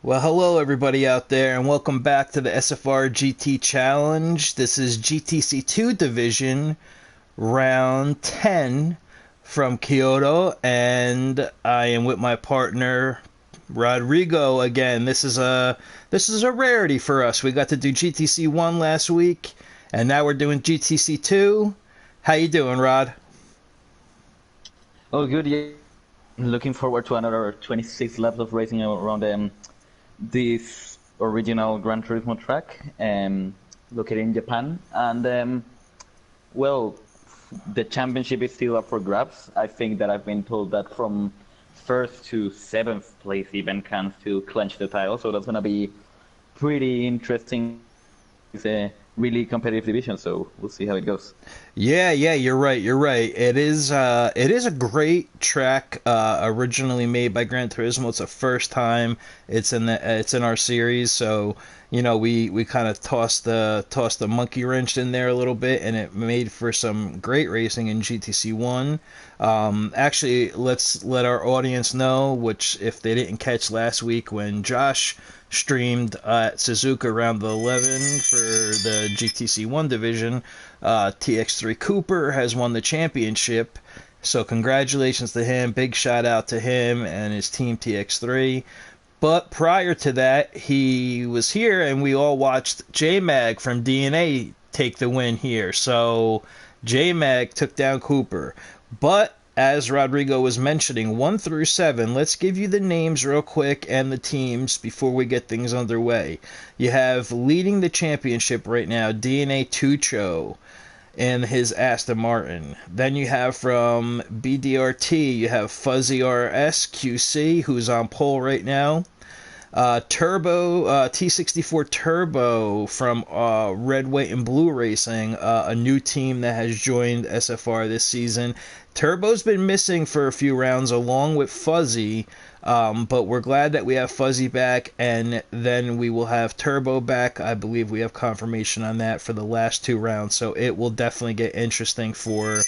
Well, hello everybody out there, and welcome back to the SFR GT Challenge. This is GTC2 Division, round 10 from Kyoto, and I am with my partner Rodrigo again. This is a rarity for us. We got to do GTC1 last week, and now we're doing GTC2. How you doing, Rod? Oh, good. Yeah. Looking forward to another 26 laps of racing around this original Gran Turismo track located in Japan. And, well, the championship is still up for grabs. I think that I've been told that from first to seventh place even can still clinch the title. So that's going to be pretty interesting. It's a really competitive division, so we'll see how it goes. Yeah, you're right. You're right. It is a great track, originally made by Gran Turismo. It's the first time it's in our series, so we kind of tossed the monkey wrench in there a little bit, and it made for some great racing in GTC one. Actually, let's let our audience know, which if they didn't catch last week when Josh streamed at Suzuka round the 11 for the GTC one division. TX3 Cooper has won the championship, so congratulations to him. Big shout out to him and his team TX3. But prior to that, he was here and we all watched J-Mag from DNA take the win here. So J-Mag took down Cooper. But as Rodrigo was mentioning, 1 through 7, let's give you the names real quick and the teams before we get things underway. You have leading the championship right now, DNA Tucho in his Aston Martin. Then you have from BDRT, you have Fuzzy RS QC, who's on pole right now. Turbo T64 Turbo from Red, White, and Blue Racing, a new team that has joined SFR this season. Turbo's been missing for a few rounds along with Fuzzy, but we're glad that we have Fuzzy back, and then we will have Turbo back. I believe we have confirmation on that for the last 2 rounds, so it will definitely get interesting for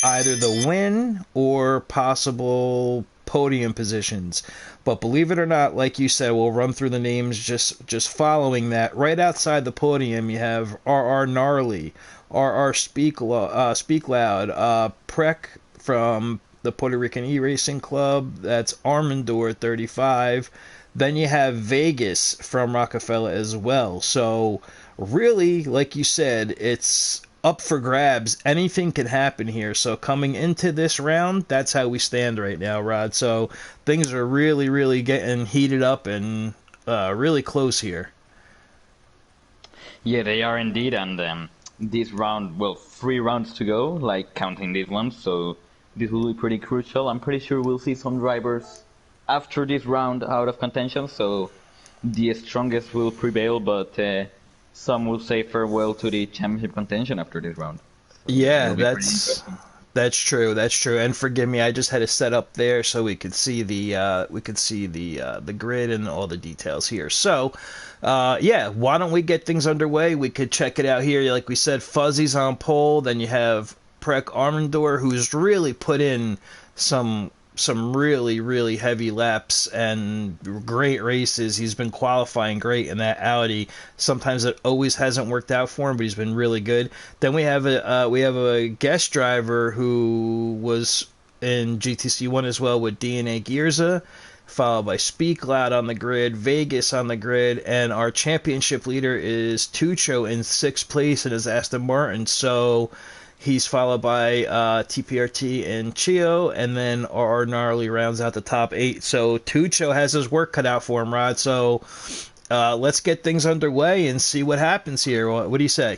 either the win or possible podium positions. But believe it or not, like you said, we'll run through the names just following that. Right outside the podium, you have RR Gnarly, RR Speak Loud, Prek from the Puerto Rican E-Racing Club, that's Armandor 35. Then you have Vegas from Rockefeller as well. So really, like you said, it's up for grabs. Anything can happen here. So coming into this round, that's how we stand right now, Rod. So things are really, really getting heated up and really close here. Yeah, they are indeed, and this round, well, 3 rounds to go, like counting this one, so this will be pretty crucial. I'm pretty sure we'll see some drivers after this round out of contention, so the strongest will prevail, but some will say farewell to the championship contention after this round. So Yeah, it'll be pretty that's interesting. that's true. That's true. And forgive me, I just had to set up there so we could see the grid and all the details here. So, yeah, why don't we get things underway? We could check it out here. Like we said, Fuzzy's on pole. Then you have Prek Armandor, who's really put in some really really heavy laps and great races. He's been qualifying great in that Audi. Sometimes it always hasn't worked out for him, but he's been really good. Then we have a guest driver who was in GTC one as well with DNA Gearza, followed by Speak Loud on the grid, Vegas on the grid, and our championship leader is Tucho in 6th place in his Aston Martin. So he's followed by TPRT and Chio, and then RR Gnarly rounds out the top 8. So Tucho has his work cut out for him, Rod. So let's get things underway and see what happens here. What do you say?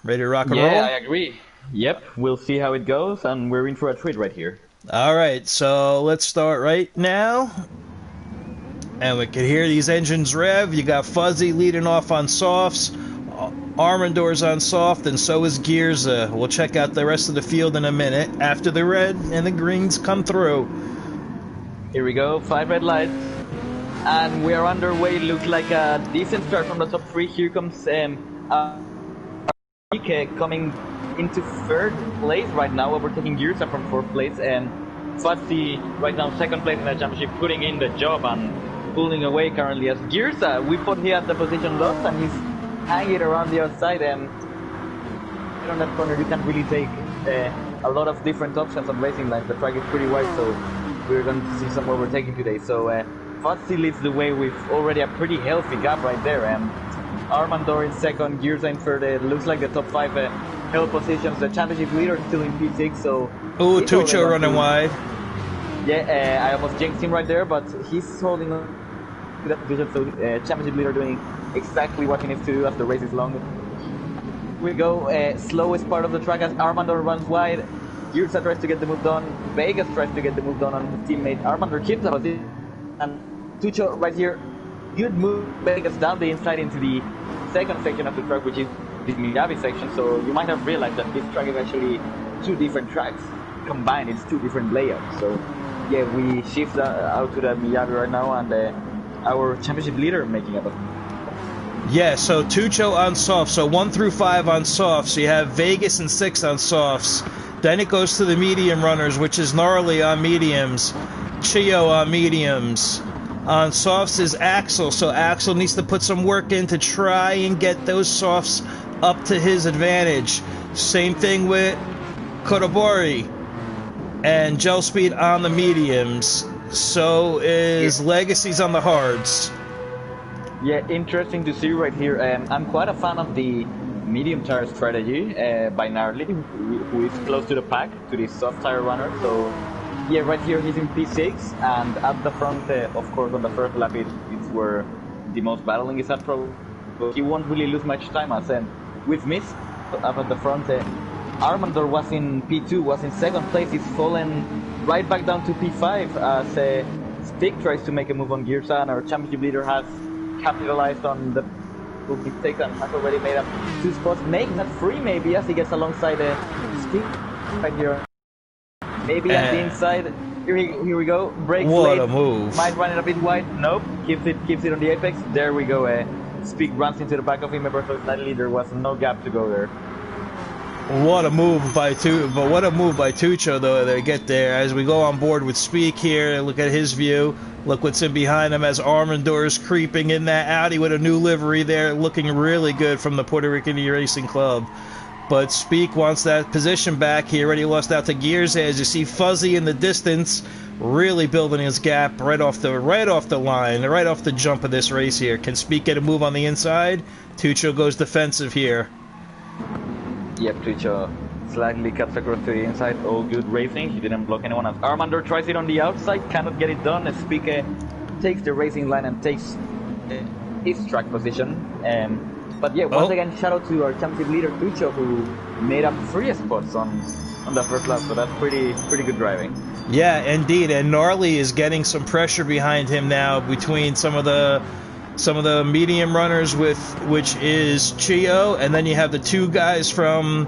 Ready to rock and Yeah, roll? I agree. Yep, we'll see how it goes, and we're in for a treat right here. All right, so let's start right now. And we can hear these engines rev. You got Fuzzy leading off on softs. Armandor's on soft, and so is Gears. We'll check out the rest of the field in a minute after the red and the greens come through. Here we go, 5 red lights, and we are underway. Looks like a decent start from the top 3. Here comes Ike coming into 3rd place right now, overtaking Gears from 4th place, and Fuzzy right now 2nd place in the championship, putting in the job, and pulling away currently as Girsa. We thought he had the position lost and he's hanging around the outside. And on that corner, you can't really take a lot of different options on racing lines. The track is pretty wide, so we're going to see some overtaking today. So Fuzzy leads the way with already a pretty healthy gap right there. Armandor in second, Girsa in third. It looks like the top 5 held positions. The championship leader is still in P6, so... Ooh, Tucho running wide. Yeah, I almost jinxed him right there, but he's holding on to that position, so championship leader doing exactly what he needs to do as the race is long. We go slowest part of the track as Armandor runs wide. Girsa tries to get the move done. Vegas tries to get the move done on his teammate. Armandor keeps up it. And Tucho right here, good move. Vegas down the inside into the second section of the track, which is the Miyabi section. So you might have realized that this track is actually 2 different tracks combined. It's 2 different layouts. So yeah, we shift out to the Miyabi right now, and our championship leader making up. Yeah, so Tucho on softs, so 1 through 5 on softs. So you have Vegas and 6 on softs. Then it goes to the medium runners, which is Gnarly on mediums, Chio on mediums. On softs is Axel, so Axel needs to put some work in to try and get those softs up to his advantage. Same thing with Kodobori and Gel Speed on the mediums. So is Legacies on the hards. Yeah, interesting to see right here. I'm quite a fan of the medium tire strategy by Gnarly, who is close to the pack, to the soft tire runner. So yeah, right here he's in P6, and at the front, of course, on the first lap, it's where the most battling is at. But he won't really lose much time as with Miss up at the front. Armandor was in P2, was in second place. He's fallen right back down to P5 as Stick tries to make a move on Girsa, and our championship leader has capitalized on the mistake and has already made up 2 spots, making that 3 maybe as he gets alongside Stick right here. Maybe at the inside. Here we go. Breaks what late. A move! Might run it a bit wide. Nope. Keeps it on the apex. There we go. Speak runs into the back of him ever so slightly. There was no gap to go there. What a move by Tucho though to get there. As we go on board with Speak here, look at his view. Look what's in behind him as Armandor is creeping in that Audi with a new livery there, looking really good from the Puerto Rican Racing Club. But Speak wants that position back. He already lost out to Gears as you see Fuzzy in the distance, really building his gap right off the line, right off the jump of this race here. Can Speak get a move on the inside? Tucho goes defensive here. Yep, Tucho slightly cuts across to the inside. All good racing. He didn't block anyone. As Armandor tries it on the outside, cannot get it done. Speak takes the racing line and takes his track position. But yeah, once again, shout out to our championship leader Tucho, who made up 3 spots on the first lap. So that's pretty good driving. Yeah, indeed. And Gnarly is getting some pressure behind him now between some of the medium runners, which is Chio, and then you have the 2 guys from,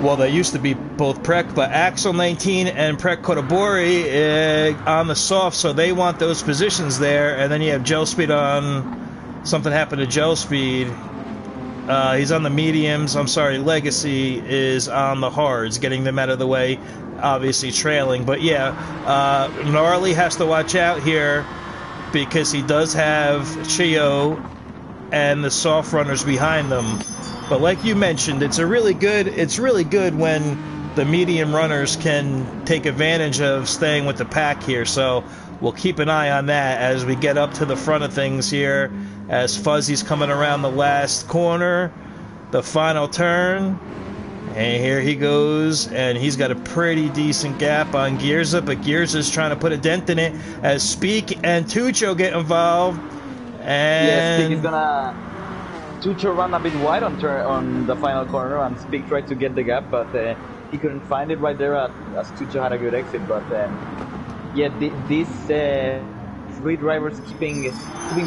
well, they used to be both Prek, but Axel 19 and Prek Kodobori on the soft, so they want those positions there. And then you have Gel Speed on. Something happened to Gel Speed. He's on the mediums. I'm sorry, Legacy is on the hards, getting them out of the way, obviously trailing. But yeah, Gnarly has to watch out here because he does have Chio and the soft runners behind them. But like you mentioned, it's really good when the medium runners can take advantage of staying with the pack here. So we'll keep an eye on that as we get up to the front of things here, as Fuzzy's coming around the last corner, the final turn. And here he goes, and he's got a pretty decent gap on Girsa, but Girsa's trying to put a dent in it as Speak and Tucho get involved. And yeah, Speak is gonna Tucho run a bit wide on the final corner, and Speak tried to get the gap, but he couldn't find it right there as Tucho had a good exit. But yeah, these 3 drivers keeping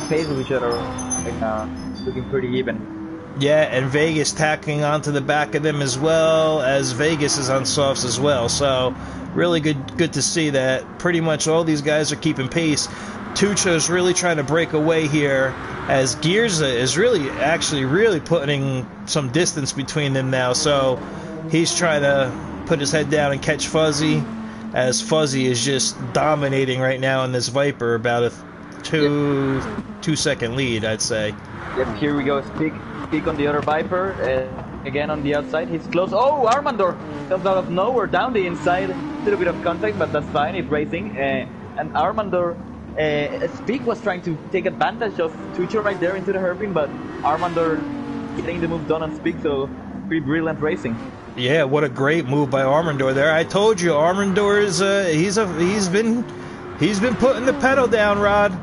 pace with each other right now, looking pretty even. Yeah, and Vegas tacking onto the back of them as well, as Vegas is on softs as well. So really good to see that pretty much all these guys are keeping pace. Tucho's really trying to break away here, as Girsa is really putting some distance between them now. So he's trying to put his head down and catch Fuzzy, as Fuzzy is just dominating right now in this Viper, about a Yep. 2 second lead, I'd say. Yep, here we go. Speak on the other Viper. Again on the outside. He's close. Oh, Armandor comes out of nowhere down the inside. A little bit of contact, but that's fine. He's racing. And Armandor, Speak was trying to take advantage of Tucho right there into the hairpin, but Armandor getting the move done on Speak, so pretty brilliant racing. Yeah, what a great move by Armandor there. I told you, Armandor is he's been putting the pedal down, Rod.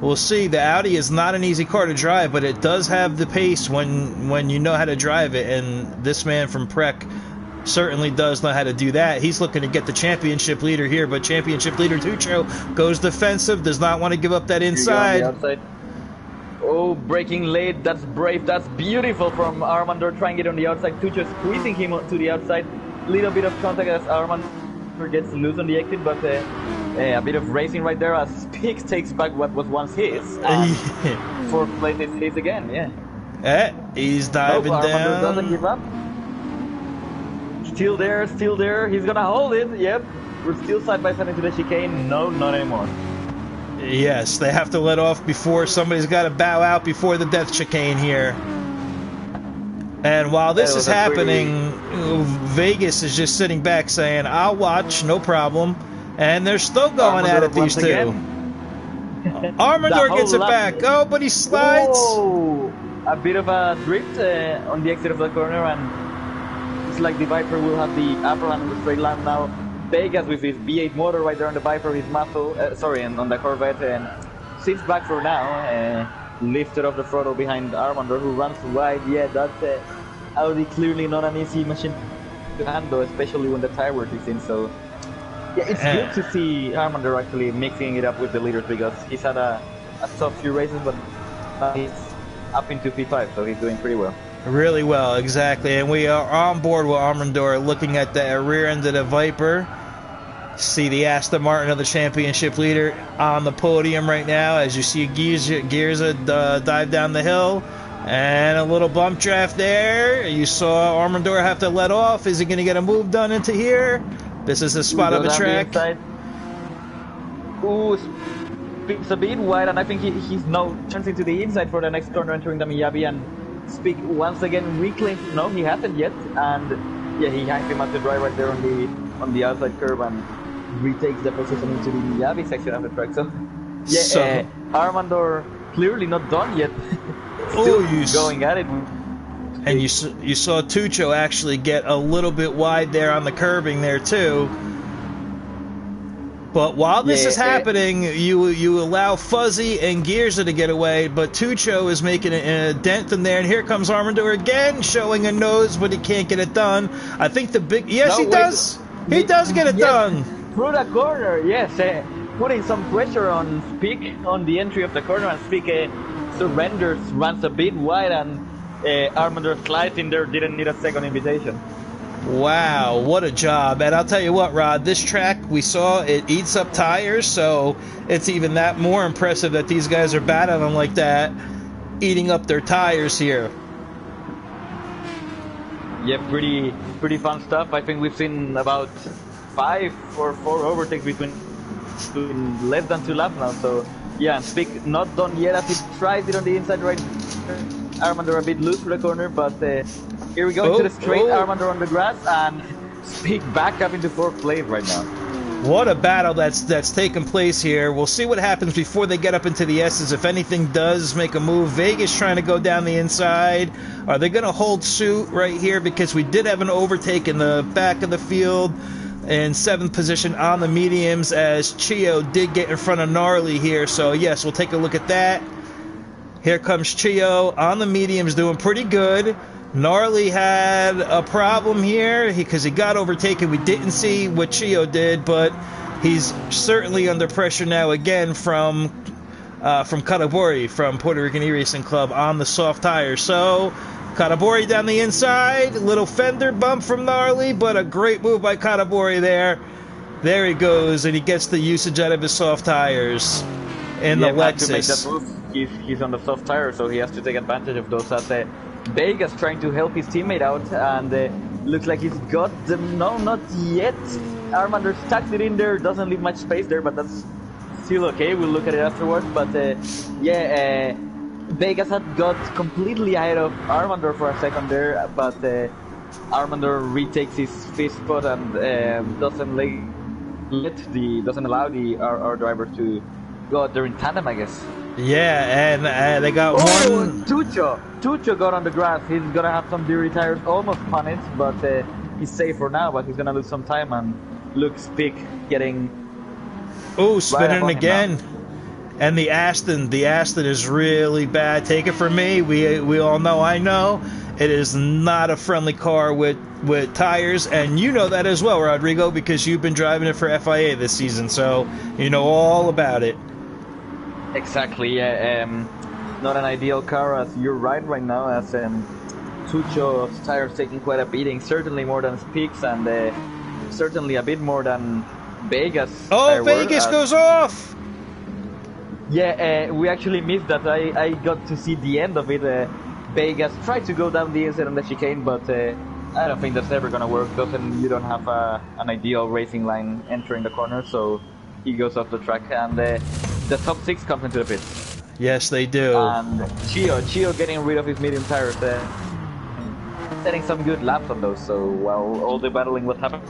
We'll see. The Audi is not an easy car to drive, but it does have the pace when you know how to drive it, and this man from Prek certainly does know how to do that. He's looking to get the championship leader here, but championship leader Tucho goes defensive, does not want to give up that inside. Oh, braking late. That's brave. That's beautiful from Armandor trying it on the outside. Tucho squeezing him to the outside. Little bit of contact as Armandor gets loose on the exit, but a bit of racing right there as Speak takes back what was once his. Fourth place is his again, yeah. He's diving down. Armandor doesn't give up. Still there. He's gonna hold it. Yep. We're still side by side into the chicane. No, not anymore. Yes, they have to let off before somebody's got to bow out before the death chicane here. And while this is happening, Vegas is just sitting back saying, "I'll watch, no problem." And they're still going at it, these two. Armandor gets it back. Oh, but he slides. Whoa. A bit of a drift on the exit of the corner, and it's like the Viper will have the upper hand on the straight line now. Vegas with his V8 motor right there on the Viper, his muscle, and on the Corvette, and sits back for now, lifted off the throttle behind Armandor, who runs wide. Yeah, that's Audi clearly not an easy machine to handle, especially when the tire work is in. So yeah, it's good to see Armandor actually mixing it up with the leaders, because he's had a tough few races, but he's up into P5, so he's doing pretty well. Really well, exactly. And we are on board with Armandor, looking at the rear end of the Viper. See the Aston Martin of the championship leader on the podium right now, as you see Girza dive down the hill. And a little bump draft there. You saw Armandor have to let off. Is he going to get a move done into here? This is the spot of the track. Ooh, Speak's a bit wide, and I think he's now turns into the inside for the next corner, entering the Miyabi, and Speak once again reclaims. No, he hasn't yet, and yeah, he hangs him at the drive right there on the outside curve and retakes the position into the Miyabi section of the track. So yeah, Armandor clearly not done yet. Still going at it. And you saw Tucho actually get a little bit wide there on the curbing there too. But while this is happening, you allow Fuzzy and Girza to get away, but Tucho is making a dent in there, and here comes Armandor again, showing a nose, but he can't get it done. I think the big... Yes, he does! He does get it done! Through the corner, yes. Putting some pressure on Speak on the entry of the corner, and Speak surrenders, runs a bit wide, and Armandor slides in there, didn't need a second invitation. Wow, what a job. And I'll tell you what, Rod, this track, we saw it eats up tires, so it's even that more impressive that these guys are battling like that, eating up their tires here. Yeah, pretty fun stuff. I think we've seen about 5 or 4 overtakes between less than 2 laps now, so yeah, and Speak not done yet as he tries it on the inside right. Armandor a bit loose for the corner, but here we go into the straight. Armandor on the grass, and Speak back up into 4th place right now. What a battle that's taken place here. We'll see what happens before they get up into the S's. If anything does make a move, Vegas trying to go down the inside. Are they going to hold suit right here? Because we did have an overtake in the back of the field in 7th position on the mediums, as Chio did get in front of Gnarly here. So yes, we'll take a look at that. Here comes Chio on the mediums, doing pretty good. Gnarly had a problem here because he got overtaken. We didn't see what Chio did, but he's certainly under pressure now again from Katabori from Puerto Rican E-Racing Club on the soft tires. So Katabori down the inside, little fender bump from Gnarly, but a great move by Katabori there. There he goes, and he gets the usage out of his soft tires in the Lexus. To make that move, he's on the soft tire, so he has to take advantage of those. As Vegas trying to help his teammate out, and looks like he's got them. No, not yet. Armandor stacks it in there, doesn't leave much space there, but that's still okay. We'll look at it afterwards. But yeah, Vegas had got completely ahead of Armandor for a second there, but Armandor retakes his fifth spot and doesn't allow our driver to go out there in tandem, I guess. Yeah, and they got one. Tucho got on the grass. He's gonna have some dirty tires, almost punished, but he's safe for now. But he's gonna lose some time, and look, Spick getting. Oh, spinning right again. And the Aston is really bad. Take it from me. We all know. I know it is not a friendly car with tires, and you know that as well, Rodrigo, because you've been driving it for FIA this season, so you know all about it. Exactly. Yeah. Not an ideal car, as you're right now, as Tucho's tires taking quite a beating. Certainly more than Spick's, and certainly a bit more than Vegas. Oh, Vegas goes off. Yeah, we actually missed that. I got to see the end of it. Vegas tried to go down the inside on the chicane, but I don't think that's ever gonna work. You don't have an ideal racing line entering the corner, so he goes off the track, and the top six comes into the pit. Yes, they do. And Chio getting rid of his medium tires, setting some good laps on those. So while all the battling was happening,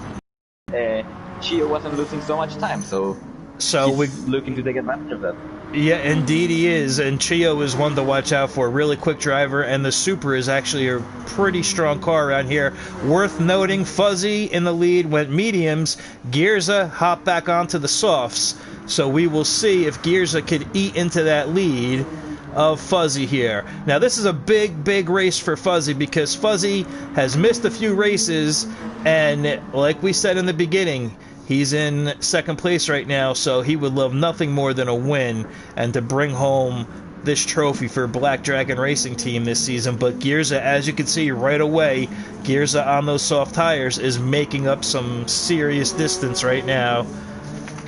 Chio wasn't losing so much time. So he's looking to take advantage of that. Yeah, indeed he is, and Chio is one to watch out for. Really quick driver, and the Super is actually a pretty strong car around here. Worth noting, Fuzzy in the lead went mediums. Girza hopped back onto the softs, so we will see if Girza could eat into that lead of Fuzzy here. Now, this is a big race for Fuzzy, because Fuzzy has missed a few races, and like we said in the beginning, he's in second place right now, so he would love nothing more than a win and to bring home this trophy for Black Dragon Racing Team this season. But Girza, as you can see right away, Girza on those soft tires is making up some serious distance right now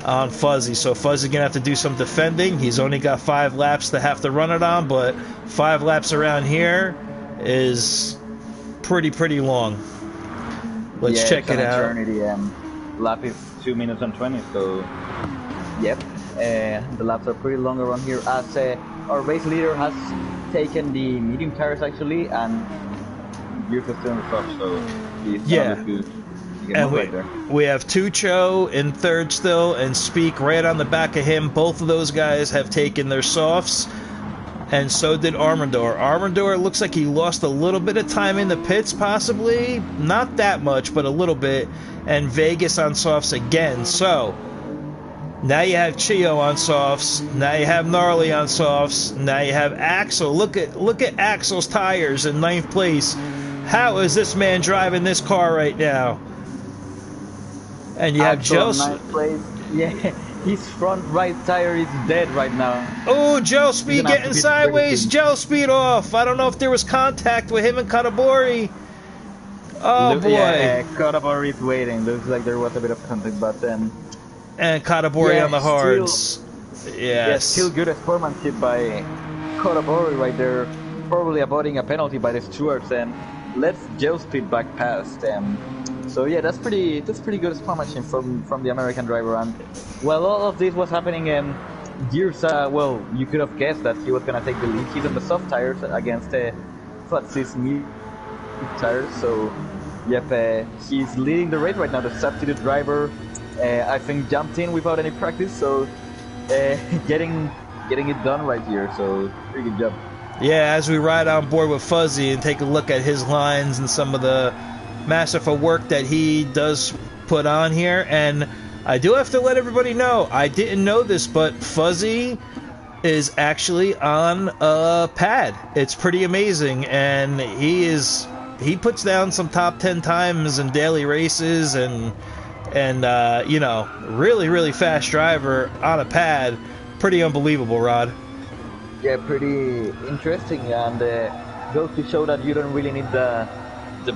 on Fuzzy. So Fuzzy gonna have to do some defending. He's only got 5 laps to have to run it on, but 5 laps around here is pretty long. Let's check it out. Eternity, lap is 2 minutes and 20, so yep, the laps are pretty long around here, as our race leader has taken the medium tires actually, and you're still in the top, so he's good. And we have Tucho in third still, and Speak right on the back of him. Both of those guys have taken their softs, and so did Armandor. Armandor looks like he lost a little bit of time in the pits, possibly. Not that much, but a little bit. And Vegas on softs again. So, now you have Chio on softs. Now you have Gnarly on softs. Now you have Axel. Look at Axel's tires in 9th place. How is this man driving this car right now? And you have Joe. 9th place. Yeah. His front right tire is dead right now. Oh, Joe Speed getting sideways. Joe Speed off. I don't know if there was contact with him and Katabori. Oh, boy. Yeah, Katabori is waiting. Looks like there was a bit of contact, but then... And Katabori on the hards. Yes. Yeah, still good sportsmanship by Katabori right there. Probably avoiding a penalty by the stewards, and lets Joe Speed back past. So yeah, that's pretty good sportsmanship from the American driver. And while all of this was happening, Girza, well, you could have guessed that he was gonna take the lead. He's on the soft tires against Fuzzy's medium tires. So yep, he's leading the race right now. The substitute driver, I think, jumped in without any practice, so getting it done right here. So pretty good job. Yeah, as we ride on board with Fuzzy and take a look at his lines and some of the masterful work that he does put on here. And I do have to let everybody know, I didn't know this, but Fuzzy is actually on a pad. It's pretty amazing, and he puts down some top 10 times in daily races, and you know, really fast driver on a pad. Pretty unbelievable, Rod. Yeah, pretty interesting, and goes to show that you don't really need the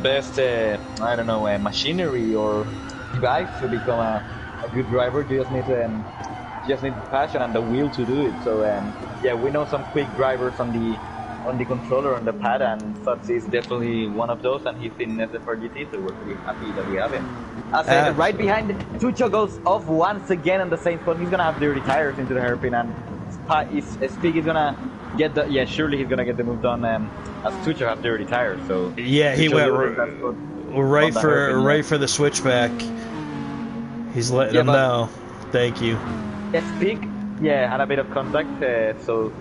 best, I don't know, machinery or device to become a good driver. You just need the passion and the will to do it. So yeah, we know some quick drivers on the on the controller on the pad, and Futsi is definitely one of those, and he's in SFR GT, so we're pretty happy that we have him. Right behind, Tucho goes off once again on the same spot. He's gonna have dirty tires into the hairpin, and Spig is gonna get the surely he's gonna get the move done. As Tucho have dirty tires, so yeah, he went right for the switchback. He's letting him know. Thank you. Spig, had a bit of contact, so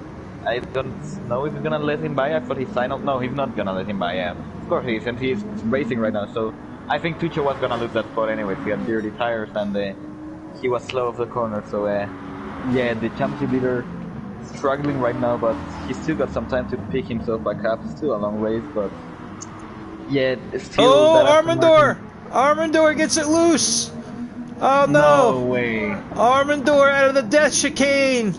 I don't know if he's gonna let him by. I thought he signed up. No, he's not gonna let him by. Of course he is, and he's racing right now. So I think Tucho was gonna lose that spot anyway. He had dirty tires and he was slow off the corner. So the championship leader struggling right now, but he's still got some time to pick himself back up. Still a long race, but still. Oh, Armandor gets it loose. Oh no! No way! Armandor out of the death chicane.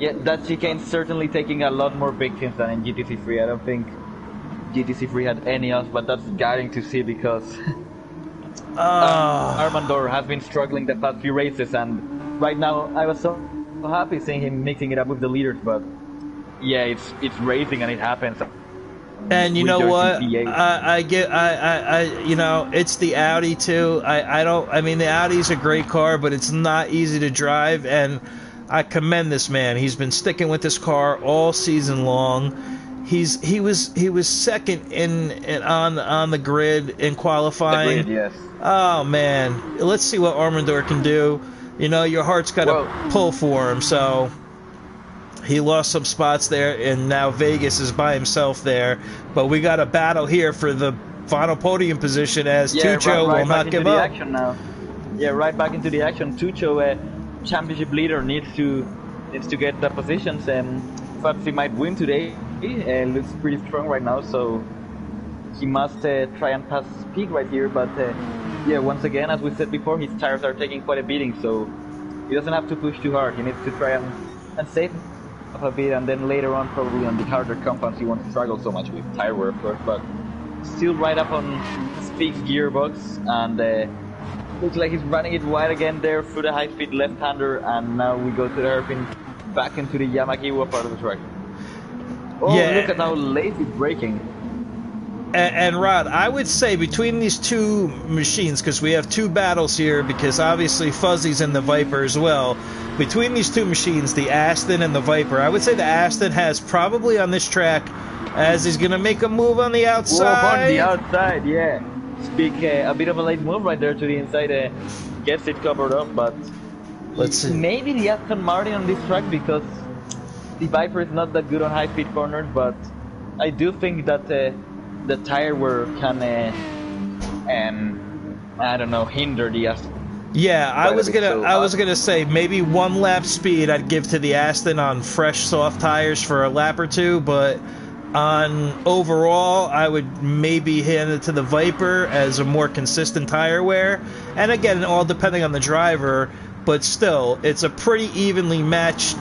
Yeah, that chicane's certainly taking a lot more victims than in GTC3. I don't think GTC3 had any else, but that's gutting to see because Armandor has been struggling the past few races, and right now I was so happy seeing him mixing it up with the leaders, but it's racing and it happens. And you know what? It's the Audi too. I mean, the Audi's a great car, but it's not easy to drive, and I commend this man. He's been sticking with this car all season long. He was second on the grid in qualifying. The grid, yes. Oh man, let's see what Armandor can do. You know, your heart's got to pull for him. So he lost some spots there, and now Vegas is by himself there. But we got a battle here for the final podium position as Tucho will not give up. Action now. Yeah, right back into the action. Tucho, championship leader, needs to get the positions, and perhaps he might win today. Looks pretty strong right now, so he must try and pass Peak right here. But once again, as we said before, his tires are taking quite a beating, so he doesn't have to push too hard. He needs to try and save a bit, and then later on, probably on the harder compounds, he won't struggle so much with tire wear, of course. But still right up on Peak's gearbox, and looks like he's running it wide again there through the high-speed left-hander, and now we go to the hairpin back into the Yamakiwa part of the track. Oh, look at how late he's braking. And Rod, I would say between these two machines, because we have two battles here, because obviously Fuzzy's in the Viper as well. Between these two machines, the Aston and the Viper, I would say the Aston has probably on this track, as he's going to make a move on the outside. On the outside, yeah. Speak a bit of a late move right there to the inside, gets it covered up, but let's see. Maybe the Aston Martin on this track, because the Viper is not that good on high-speed corners, but I do think that the tire wear can, I don't know, hinder the Aston. Yeah, I was gonna say maybe one lap speed I'd give to the Aston on fresh soft tires for a lap or two, but on overall I would maybe hand it to the Viper as a more consistent tire wear. And again, all depending on the driver, but still, it's a pretty evenly matched.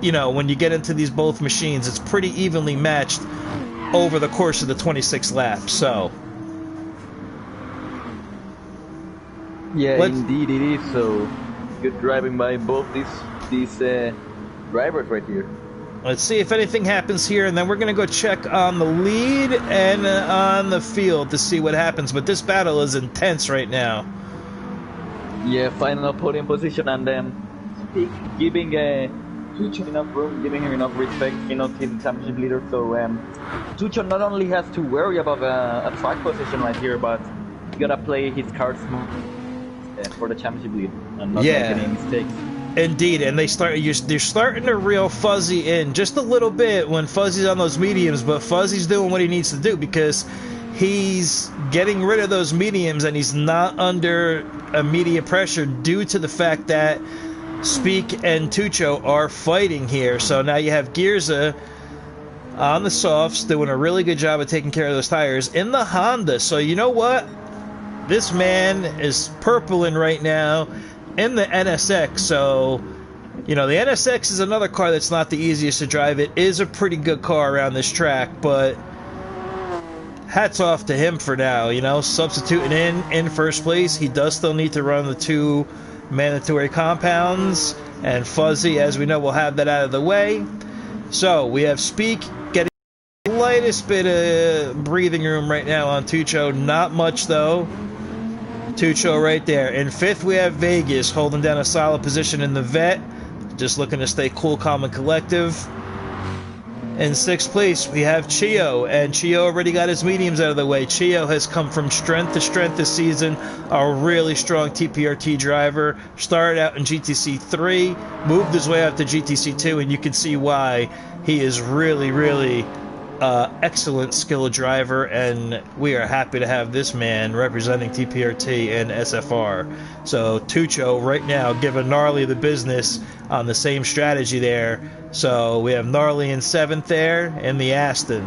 You know, when you get into these both machines, it's pretty evenly matched over the course of the 26 laps. So. Yeah, indeed it is. So good driving by both these drivers right here. Let's see if anything happens here, and then we're going to go check on the lead and on the field to see what happens. But this battle is intense right now. Yeah, final podium position, and giving Tucho enough room, giving him enough respect. You know, he's the championship leader. So Tucho not only has to worry about a track position right here, but he gotta play his cards smooth for the championship lead and not make any mistakes. Indeed, and they're starting to reel Fuzzy in just a little bit when Fuzzy's on those mediums, but Fuzzy's doing what he needs to do because he's getting rid of those mediums and he's not under immediate pressure due to the fact that Speak and Tucho are fighting here. So now you have Girza on the softs doing a really good job of taking care of those tires in the Honda. So you know what? This man is purpling right now in the NSX. So, you know, the NSX is another car that's not the easiest to drive. It is a pretty good car around this track, but hats off to him for now. You know, substituting in first place. He does still need to run the two mandatory compounds, and Fuzzy, as we know, will have that out of the way. So we have Speak getting the lightest bit of breathing room right now on Tucho. Not much though. Tucho right there. In fifth, we have Vegas holding down a solid position in the vet, just looking to stay cool, calm, and collective. In sixth place, we have Chio, and Chio already got his mediums out of the way. Chio has come from strength to strength this season, a really strong TPRT driver. Started out in GTC3, moved his way up to GTC2, and you can see why. He is really, really excellent skill driver, and we are happy to have this man representing TPRT and SFR. So Tucho right now giving Gnarly the business on the same strategy there. So we have Gnarly in seventh there in the Aston.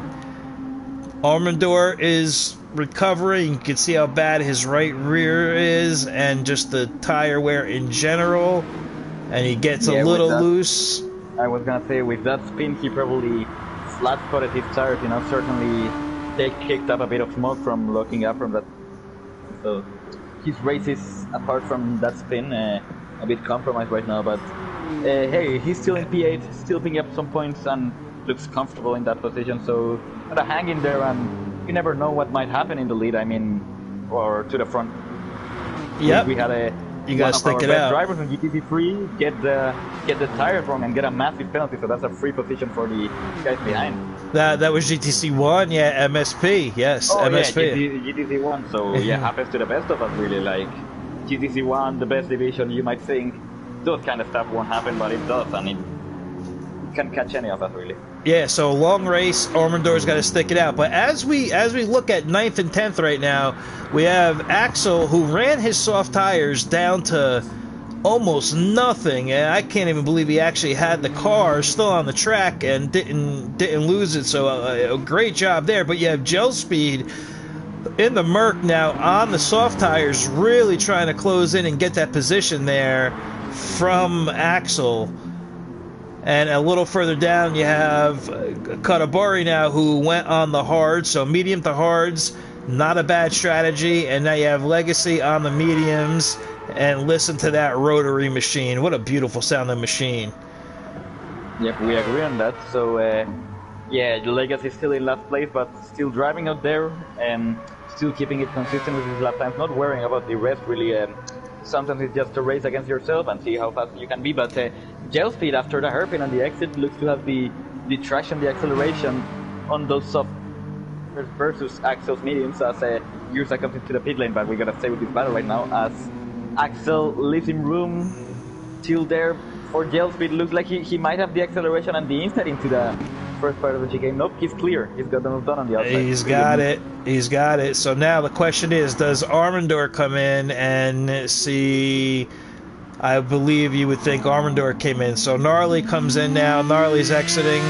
Armandor is recovering. You can see how bad his right rear is and just the tire wear in general, and he gets a little loose. I was gonna say, with that spin, he probably flat-spotted his tires, you know. Certainly they kicked up a bit of smoke from looking up from that. So his race is, apart from that spin, a bit compromised right now, but hey, he's still in P8, still picking up some points and looks comfortable in that position, so gotta hang in there, and you never know what might happen in the lead, I mean, or to the front. Yep. We had you gotta stick it out. Drivers in GTC3 get the tires wrong and get a massive penalty, so that's a free position for the guys behind. That was GTC1, yeah, MSP, yes, oh, MSP. Yeah, GTC1, so yeah, happens to the best of us really, like GTC1, the best division, you might think those kind of stuff won't happen, but it does, and it can catch any of us really. Yeah, so long race, Armandor's got to stick it out. But as we look at 9th and 10th right now, we have Axel, who ran his soft tires down to almost nothing, and I can't even believe he actually had the car still on the track and didn't lose it. So a great job there. But you have Gel Speed in the Merc now on the soft tires, really trying to close in and get that position there from Axel. And a little further down, you have Katabari now, who went on the hards, so medium to hards, not a bad strategy. And now you have Legacy on the mediums, and listen to that rotary machine. What a beautiful sounding machine. Yep, we agree on that. So, yeah, the Legacy is still in last place, but still driving out there and still keeping it consistent with his lap times, not worrying about the rest really. Sometimes it's just a race against yourself and see how fast you can be, but Gel Speed after the hairpin on the exit looks to have the traction, the acceleration on those soft versus Axel's mediums as Yursa comes into the pit lane, but we gotta stay with this battle right now as Axel leaves him room till there for Gel Speed. Looks like he might have the acceleration and the insight into the first part of the chicane. Nope, he's clear. He's got them done on the outside. He's got it. He's got it. So now the question is, does Armandor come in and see? I believe you would think Armandor came in. So Gnarly comes in now. Gnarly's exiting.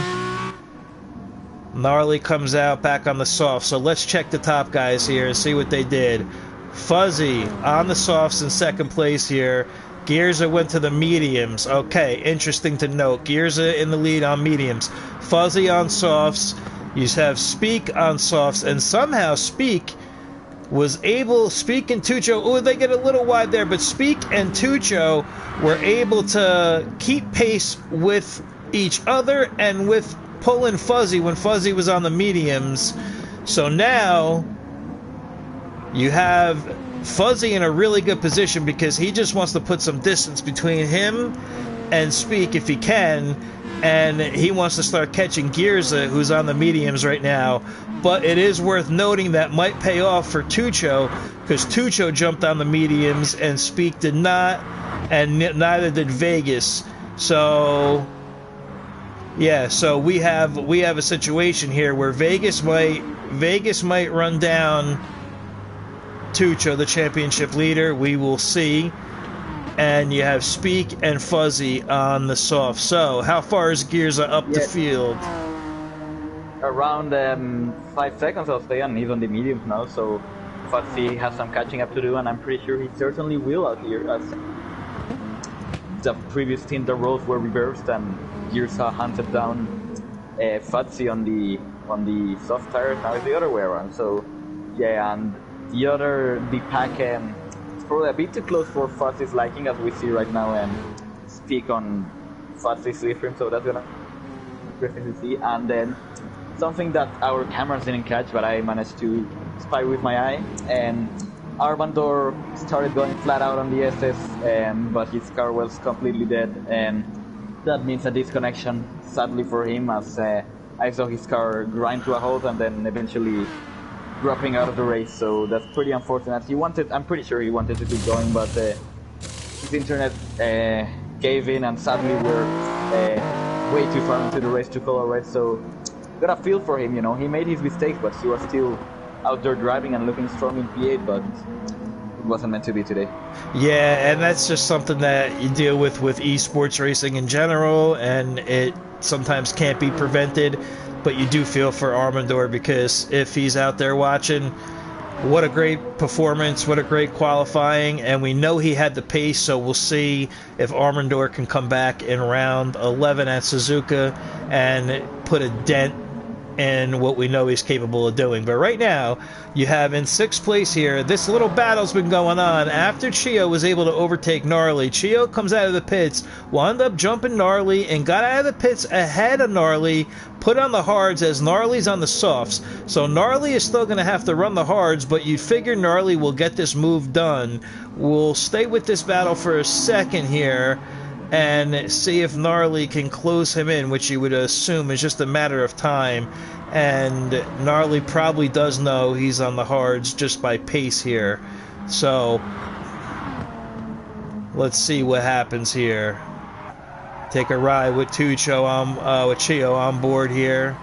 Gnarly comes out back on the soft. So let's check the top guys here and see what they did. Fuzzy on the softs in second place here. Gearza went to the mediums. Okay, interesting to note. Gearza in the lead on mediums. Fuzzy on softs. You have Speak on softs, and somehow Speak was able, Speak and Tucho, oh, they get a little wide there, but Speak and Tucho were able to keep pace with each other and with pulling Fuzzy when Fuzzy was on the mediums. So now you have Fuzzy in a really good position because he just wants to put some distance between him and Speak if he can, and he wants to start catching Gearza, who's on the mediums right now. But it is worth noting that might pay off for Tucho, because Tucho jumped on the mediums and Speak did not, and neither did Vegas. So yeah, so we have a situation here where Vegas might run down Tucho, the championship leader. We will see. And you have Speak and Fuzzy on the soft. So how far is Gearza up the field? Around 5 seconds I'll say, and he's on the mediums now, so Fuzzy has some catching up to do, and I'm pretty sure he certainly will out here, as the previous team, the roles were reversed and Gearza hunted down Fuzzy on the soft tires. Now it's the other way around. So yeah, and the pack it's probably a bit too close for Fuzzy's liking, as we see right now, and Speak on Fuzzy's slipstream, so that's gonna interesting to see. And then something that our cameras didn't catch, but I managed to spy with my eye. And Armandor started going flat out on the SS, but his car was completely dead. And that means a disconnection, sadly for him, as I saw his car grind to a halt and then eventually dropping out of the race. So that's pretty unfortunate. I'm pretty sure he wanted to keep going, but his internet gave in, and sadly we're way too far into the race to follow, right? So got a feel for him, you know. He made his mistakes, but he was still out there driving and looking strong in P8, but it wasn't meant to be today. Yeah, and that's just something that you deal with esports racing in general, and it sometimes can't be prevented. But you do feel for Armandor, because if he's out there watching, what a great performance, what a great qualifying, and we know he had the pace, so we'll see if Armandor can come back in round 11 at Suzuka and put a dent in what we know he's capable of doing. But right now, you have in 6th place here, this little battle's been going on. After Chio was able to overtake Gnarly, Chio comes out of the pits, wound up jumping Gnarly, and got out of the pits ahead of Gnarly, put on the hards as Gnarly's on the softs. So Gnarly is still going to have to run the hards, but you figure Gnarly will get this move done. We'll stay with this battle for a second here and see if Gnarly can close him in, which you would assume is just a matter of time. And Gnarly probably does know he's on the hards just by pace here. So let's see what happens here. Take a ride with Chio on board here.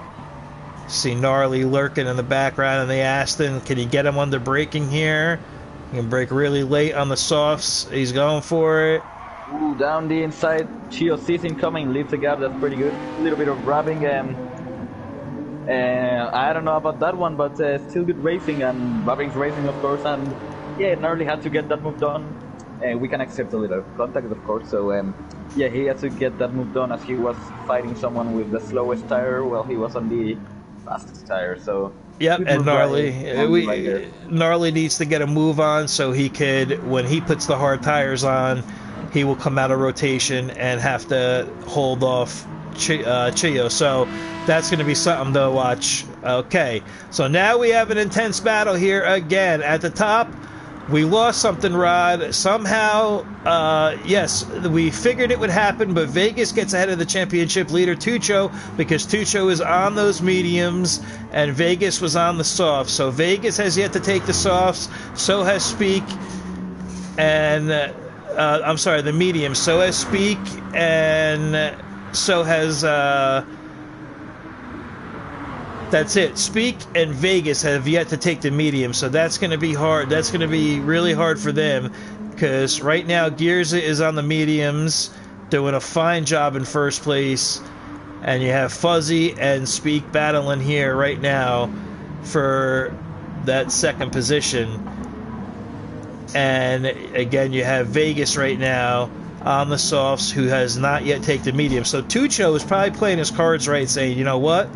See Gnarly lurking in the background in the Aston. Can he get him under braking here? He can brake really late on the softs. He's going for it. Ooh, down the inside, Chio sees him coming, leaves the gap. That's pretty good. A little bit of grabbing. I don't know about that one, but still good racing, and Babing's racing, of course. And yeah, Gnarly had to get that move done. We can accept a little contact, of course. So yeah, he had to get that move done as he was fighting someone with the slowest tire while he was on the fastest tire. So yep, and Gnarly needs to get a move on so he could, when he puts the hard tires on, he will come out of rotation and have to hold off Chio. So that's going to be something to watch. Okay, so now we have an intense battle here again. At the top, we lost something, Rod. Somehow, yes, we figured it would happen, but Vegas gets ahead of the championship leader, Tucho, because Tucho is on those mediums, and Vegas was on the softs. So Vegas has yet to take the softs, so has Speak, and I'm sorry, the medium. So has Speak, and so has that's it. Speak and Vegas have yet to take the medium, so that's going to be hard. That's going to be really hard for them, because right now Gearza is on the mediums, doing a fine job in first place, and you have Fuzzy and Speak battling here right now for that second position. And again, you have Vegas right now on the softs, who has not yet taken the medium. So Tucho is probably playing his cards right, saying, you know what,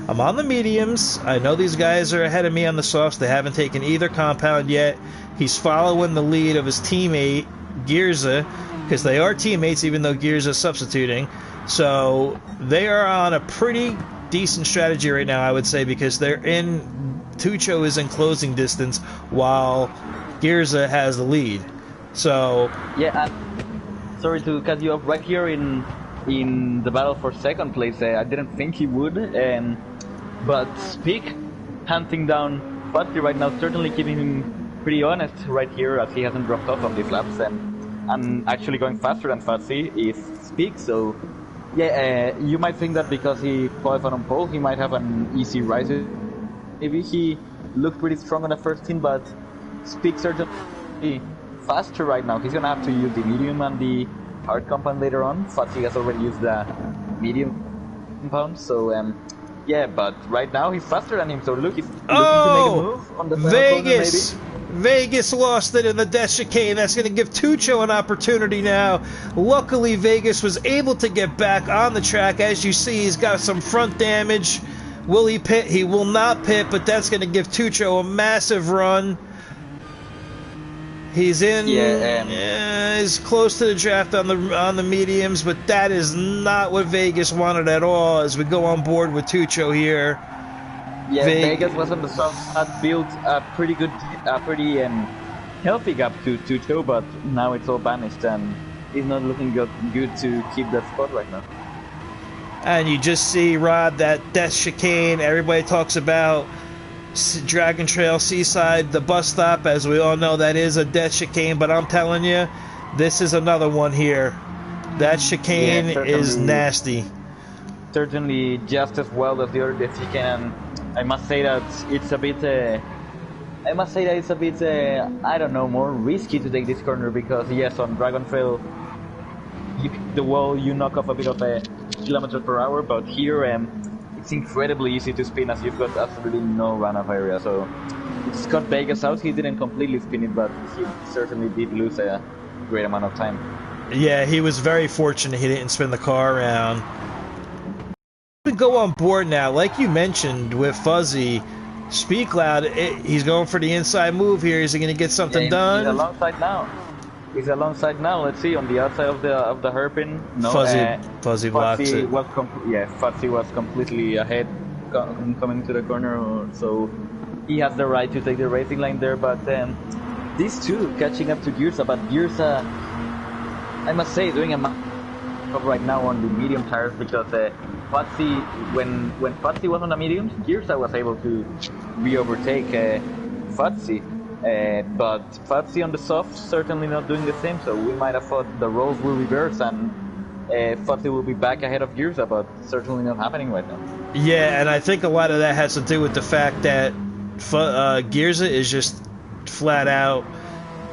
I'm on the mediums, I know these guys are ahead of me on the softs, they haven't taken either compound yet. He's following the lead of his teammate Gearza, because they are teammates even though Gearza is substituting. So they are on a pretty decent strategy right now, I would say, because Tucho is in closing distance while Gearza has the lead. So yeah, sorry to cut you off right here in the battle for second place. I didn't think he would, but Speak hunting down Fatty right now, certainly keeping him pretty honest right here, as he hasn't dropped off on these laps, and actually going faster than Fatty is Speak. So yeah, you might think that because he qualified on pole, he might have an easy rise. Maybe he looked pretty strong on the first team, but Speak certainly faster right now. He's gonna have to use the medium and the hard compound later on. Fatty has already used the medium compound, so yeah, but right now he's faster than him. So look, he's looking to make a move on the Vegas. corner, maybe. Vegas lost it in the death chicane. That's going to give Tucho an opportunity now. Luckily, Vegas was able to get back on the track. As you see, he's got some front damage. Will he pit? He will not pit, but that's going to give Tucho a massive run. He's in, Yeah, is close to the draft on the mediums, but that is not what Vegas wanted at all. As we go on board with Tucho here, yeah. Vegas was on the soft, had built a pretty good, a pretty healthy gap to Joe, but now it's all vanished and it's not looking good to keep that spot right now. And you just see, Rod, that death chicane everybody talks about. Dragon Trail, Seaside, the bus stop, as we all know, that is a death chicane, but I'm telling you, this is another one here. That chicane is nasty. Certainly just as well as the other death chicane. I must say that it's a bit I don't know, more risky to take this corner because yes, on Dragon Trail you hit the wall, you knock off a bit of a kilometer per hour, but here it's incredibly easy to spin as you've got absolutely no runoff area. So it's cut Vegas out. He didn't completely spin it, but he certainly did lose a great amount of time. Yeah, he was very fortunate he didn't spin the car around. We go on board now, like you mentioned with Fuzzy. Speak Loud, he's going for the inside move here. Is he going to get something done? He's alongside now. Let's see, on the outside of the hairpin. No, Fuzzy blocks it. Fuzzy was completely ahead coming to the corner, so he has the right to take the racing line there. But these two catching up to Girsa, but Girsa, I must say, doing a job right now on the medium tires because Fuzzy, when Fuzzy was on the mediums, Girsa was able to re-overtake Fuzzy. But Fuzzy on the soft certainly not doing the same, so we might have thought the roles will reverse and Fuzzy will be back ahead of Girsa, but certainly not happening right now. Yeah, and I think a lot of that has to do with the fact that Girsa is just flat out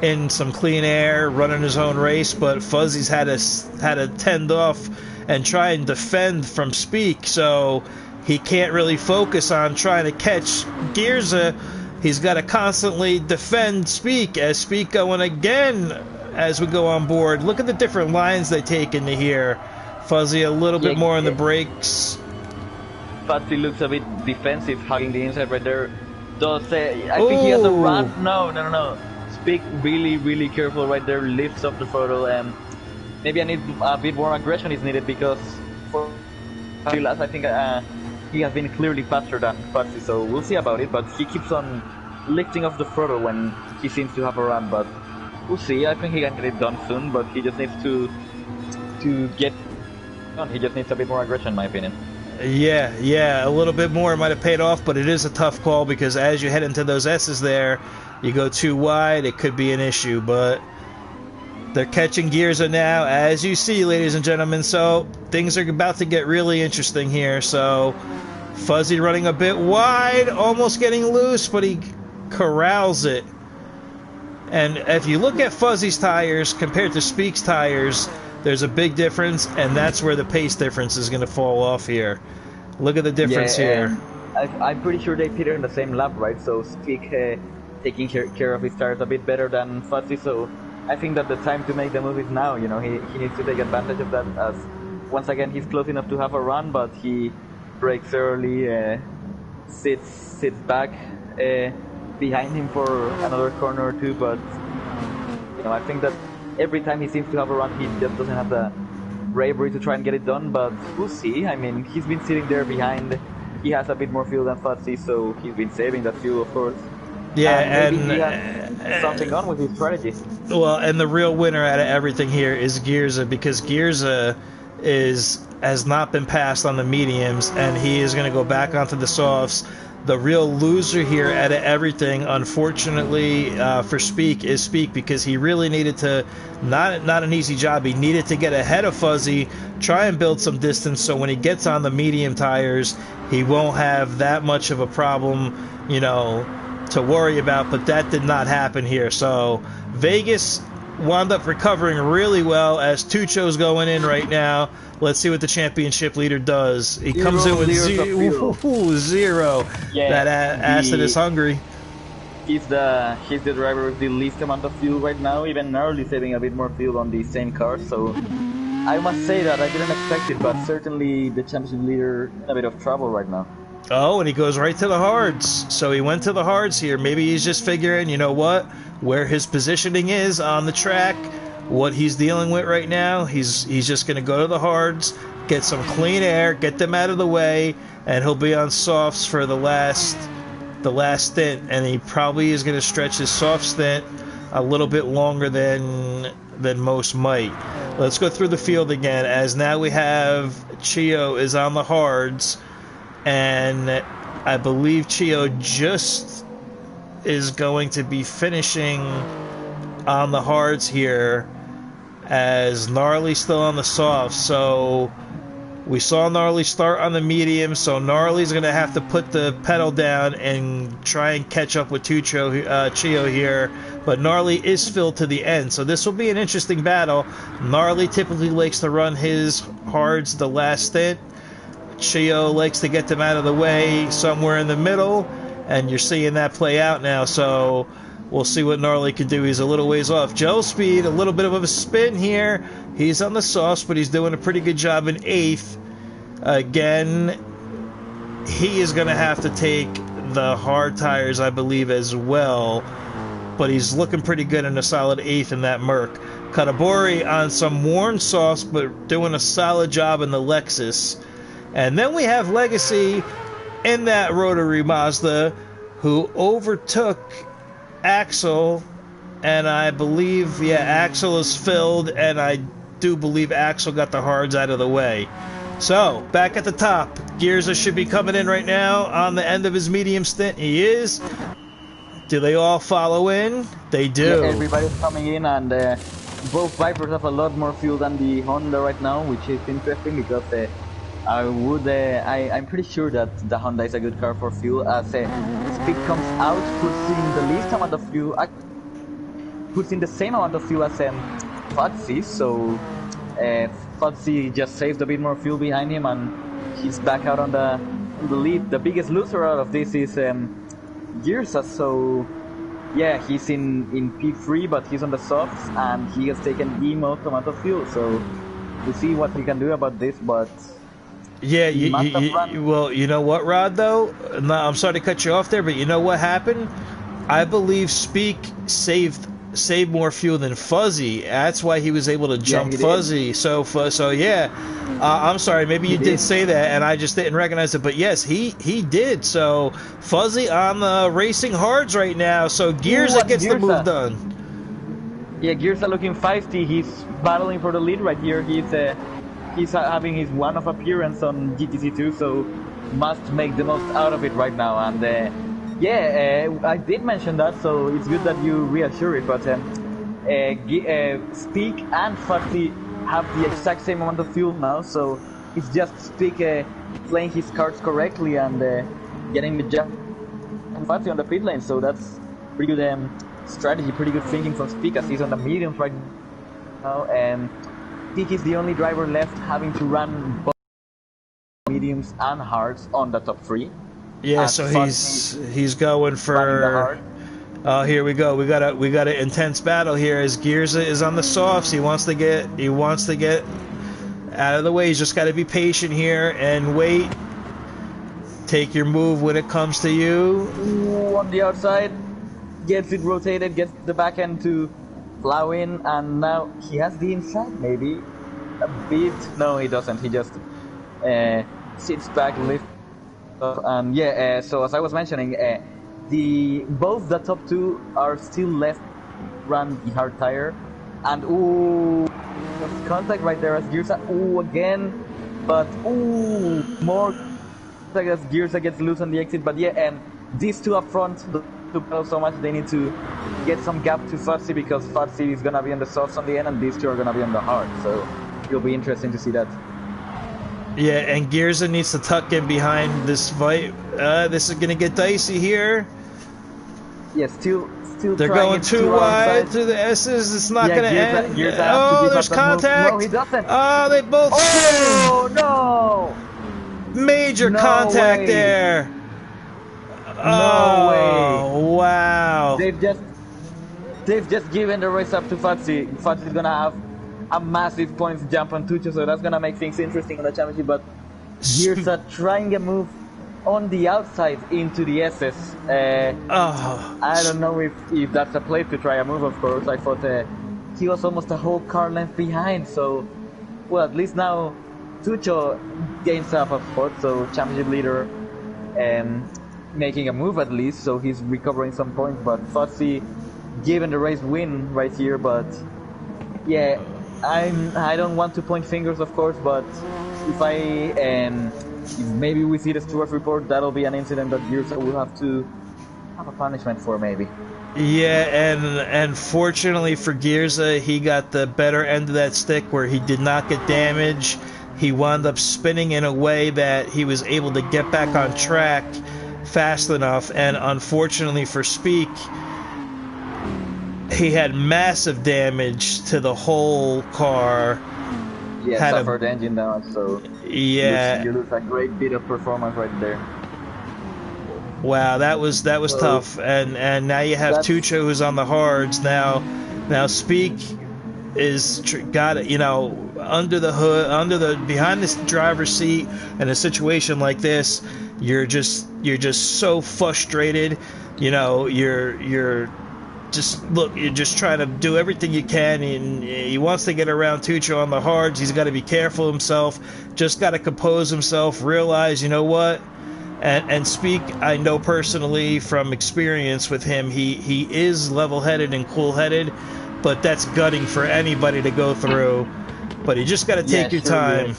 in some clean air, running his own race, but Fuzzy's had to tend off and try and defend from Speak, so he can't really focus on trying to catch Girsa. He's got to constantly defend Speak, as Speak going again as we go on board. Look at the different lines they take into here. Fuzzy a little bit more on the brakes. Fuzzy looks a bit defensive, hugging the inside right there. I think he has a run. No. Speak really careful right there, lifts up the throttle, and maybe a bit more aggression is needed because for last I think he has been clearly faster than Fuzzy, so we'll see about it, but he keeps on lifting off the throttle when he seems to have a run, but we'll see. I think he can get it done soon, but he just needs to get done. He just needs a bit more aggression, in my opinion. Yeah, a little bit more might have paid off, but it is a tough call because as you head into those S's there, you go too wide, it could be an issue, but they're catching Girsa now, as you see, ladies and gentlemen, so things are about to get really interesting here. So Fuzzy running a bit wide, almost getting loose, but he corrals it. And if you look at Fuzzy's tires compared to Speak's tires, there's a big difference, and that's where the pace difference is going to fall off here. Look at the difference here. I'm pretty sure they pitted in the same lap, right? So Speak taking care of his tires a bit better than Fuzzy, so I think that the time to make the move is now. You know, he needs to take advantage of that, as once again he's close enough to have a run, but he brakes early, sits back behind him for another corner or two, but you know, I think that every time he seems to have a run, he just doesn't have the bravery to try and get it done, but we'll see. I mean, he's been sitting there behind, he has a bit more fuel than Fuzzy, so he's been saving that fuel, of course. Yeah, and maybe he has something on with his strategy. Well, and the real winner out of everything here is Girsa, because Girsa has not been passed on the mediums, and he is going to go back onto the softs. The real loser here out of everything, unfortunately, for Speak, is Speak, because he really needed to, not an easy job, he needed to get ahead of Fuzzy, try and build some distance, so when he gets on the medium tires, he won't have that much of a problem, you know, to worry about, but that did not happen here. So Vegas wound up recovering really well as Tucho's going in right now. Let's see what the championship leader does. He comes in with zero. Yeah, that acid is hungry. He's the driver with the least amount of fuel right now, even narrowly saving a bit more fuel on the same car, so I must say that I didn't expect it, but certainly the championship leader in a bit of trouble right now. Oh, and he goes right to the hards. So he went to the hards here. Maybe he's just figuring, you know what? where his positioning is on the track, what he's dealing with right now. He's just going to go to the hards, get some clean air, get them out of the way, and he'll be on softs for the last stint, and he probably is going to stretch his soft stint a little bit longer than most might. Let's go through the field again, as now we have Chio is on the hards, and I believe Chio just is going to be finishing on the hards here, as Gnarly's still on the soft. So we saw Gnarly start on the medium, so Gnarly's going to have to put the pedal down and try and catch up with Chio here. But Gnarly is filled to the end, so this will be an interesting battle. Gnarly typically likes to run his hards the last stint. Chio likes to get them out of the way somewhere in the middle, and you're seeing that play out now. So we'll see what Gnarly can do. He's a little ways off. Joe Speed, a little bit of a spin here. He's on the softs, but he's doing a pretty good job in 8th. Again, he is going to have to take the hard tires, I believe, as well. But he's looking pretty good in a solid 8th in that Merc. Katabori on some worn softs, but doing a solid job in the Lexus. And then we have Legacy in that rotary Mazda, who overtook Axel, and I believe, Axel is filled, and I do believe Axel got the hards out of the way. So, back at the top, Gearza should be coming in right now on the end of his medium stint. He is. Do they all follow in? They do. Yeah, everybody's coming in, and both Vipers have a lot more fuel than the Honda right now, which is interesting because I'm pretty sure that the Honda is a good car for fuel, as Speed comes out, puts in the least amount of fuel, puts in the same amount of fuel as Fuzzy, so Fuzzy just saved a bit more fuel behind him, and he's back out on the lead. The biggest loser out of this is Gearza, so yeah, he's in P3, but he's on the softs, and he has taken the most amount of fuel, so we'll see what he can do about this, but yeah, well, you know what, Rod, though? No, I'm sorry to cut you off there, but you know what happened? I believe Speak saved more fuel than Fuzzy. That's why he was able to jump Fuzzy. So yeah, I'm sorry, maybe you did say that, and I just didn't recognize it, but yes, he did. So Fuzzy on the racing hards right now, so Gearza gets the move done. Yeah, Gearza looking feisty. He's battling for the lead right here. He's having his one-off appearance on GTC2, so must make the most out of it right now. And I did mention that, so it's good that you reassure it. But Speak and Fuzzy have the exact same amount of fuel now, so it's just Speak playing his cards correctly and getting the jump and Fuzzy on the pit lane. So that's pretty good strategy, pretty good thinking from Speak, as he's on the mediums right now, and Speak is the only driver left having to run both mediums and hards on the top 3. Yeah, so he's going for. Oh, here we go. We got an intense battle here as Gearza is on the softs. He wants to get out of the way. He's just got to be patient here and wait. Take your move when it comes to you. Ooh, on the outside, gets it rotated, gets the back end to plow in, and now he has the inside maybe a bit. No, he doesn't. He just sits back, lifts up, and so as I was mentioning, both the top 2 are still left run the hard tire, and contact right there as Gearza. Again, but more contact as Gearza gets loose on the exit. But these 2 up front to pedal so much, they need to get some gap to Fuzzy, because Fuzzy is gonna be on the softs on the end, and these 2 are gonna be on the hard. So it'll be interesting to see that. Yeah, and Gearza needs to tuck in behind this fight. This is gonna get dicey here. Yeah, still. They're going too wide through the S's. It's not gonna end. There's contact. No, he doesn't. Oh, they both. Oh no! Major contact there. No way! Wow! They've just given the race up to Fuzzy. Fuzzy's gonna have a massive points jump on Tucho, so that's gonna make things interesting in the championship. But Gearza trying a move on the outside into the SS. Oh, I don't know if that's a place to try a move, of course. I thought he was almost a whole car length behind, so, well, at least now Tucho gains half a spot, so championship leader making a move at least, so he's recovering some points, but Fuzzy given the race win right here, but yeah, I don't want to point fingers, of course, but if maybe we see the Stewart report, that'll be an incident that Girsa will have to have a punishment for, maybe. yeah, and fortunately for Girza, he got the better end of that stick where he did not get damaged. He wound up spinning in a way that he was able to get back on track fast enough, and unfortunately for Speak, he had massive damage to the whole car. Yeah, suffered engine damage, so yeah, you lose a great bit of performance right there. Wow, that was tough, and now you have Tucho who's on the hards now. Speak is got it, under the hood, behind this driver's seat in a situation like this. You're just so frustrated, you're just trying to do everything you can, and he wants to get around Tucho on the hards. He's got to be careful of himself, just got to compose himself, realize, you know what, and Speak, I know personally from experience with him, he is level-headed and cool-headed, but that's gutting for anybody to go through. But you just got to take your time.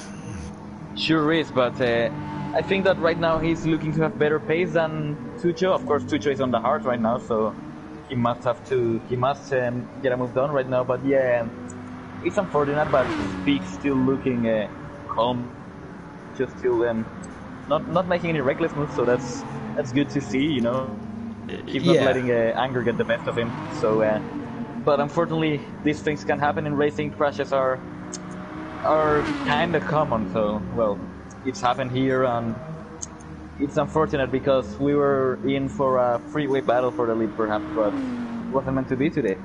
Sure is, but I think that right now he's looking to have better pace than Tucho. Of course, Tucho is on the hard right now, so he must get a move done right now. But yeah, it's unfortunate, but Speak's still looking calm, just still not making any reckless moves. So that's good to see, He's not letting anger get the best of him. So, but unfortunately, these things can happen in racing. Crashes are kind of common. So, well, it's happened here, and it's unfortunate because we were in for a freeway battle for the lead, perhaps, but it wasn't meant to be today.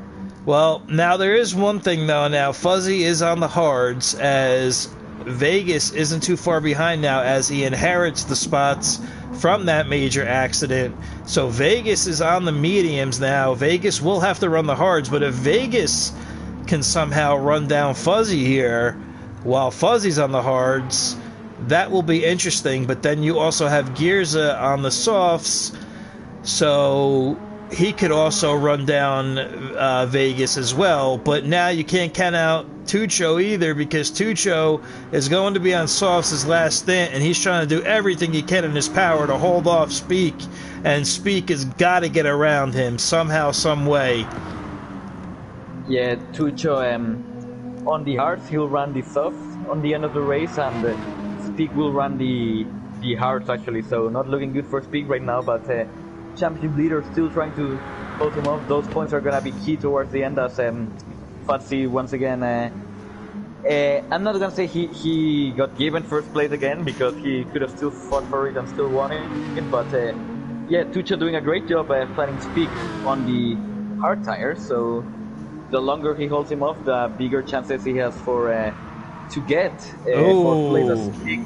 Well, now there is one thing though. Now Fuzzy is on the hards, as Vegas isn't too far behind now, as he inherits the spots from that major accident. So Vegas is on the mediums now. Vegas will have to run the hards, but if Vegas can somehow run down Fuzzy here while Fuzzy's on the hards, that will be interesting. But then you also have Girza on the softs, so he could also run down Vegas as well. But now you can't count out Tucho either, because Tucho is going to be on softs his last stint, and he's trying to do everything he can in his power to hold off Speak, and Speak has got to get around him somehow, some way. Yeah, Tucho on the hards, he'll run the softs on the end of the race, and Speak will run the hards actually, so not looking good for Speak right now, but championship leader still trying to hold him off. Those points are going to be key towards the end, as Fuzzy once again, I'm not going to say he got given first place again, because he could have still fought for it and still won it, but yeah, Tucho doing a great job planning Speak on the hard tires, so the longer he holds him off, the bigger chances he has for to get fourth place as Speak.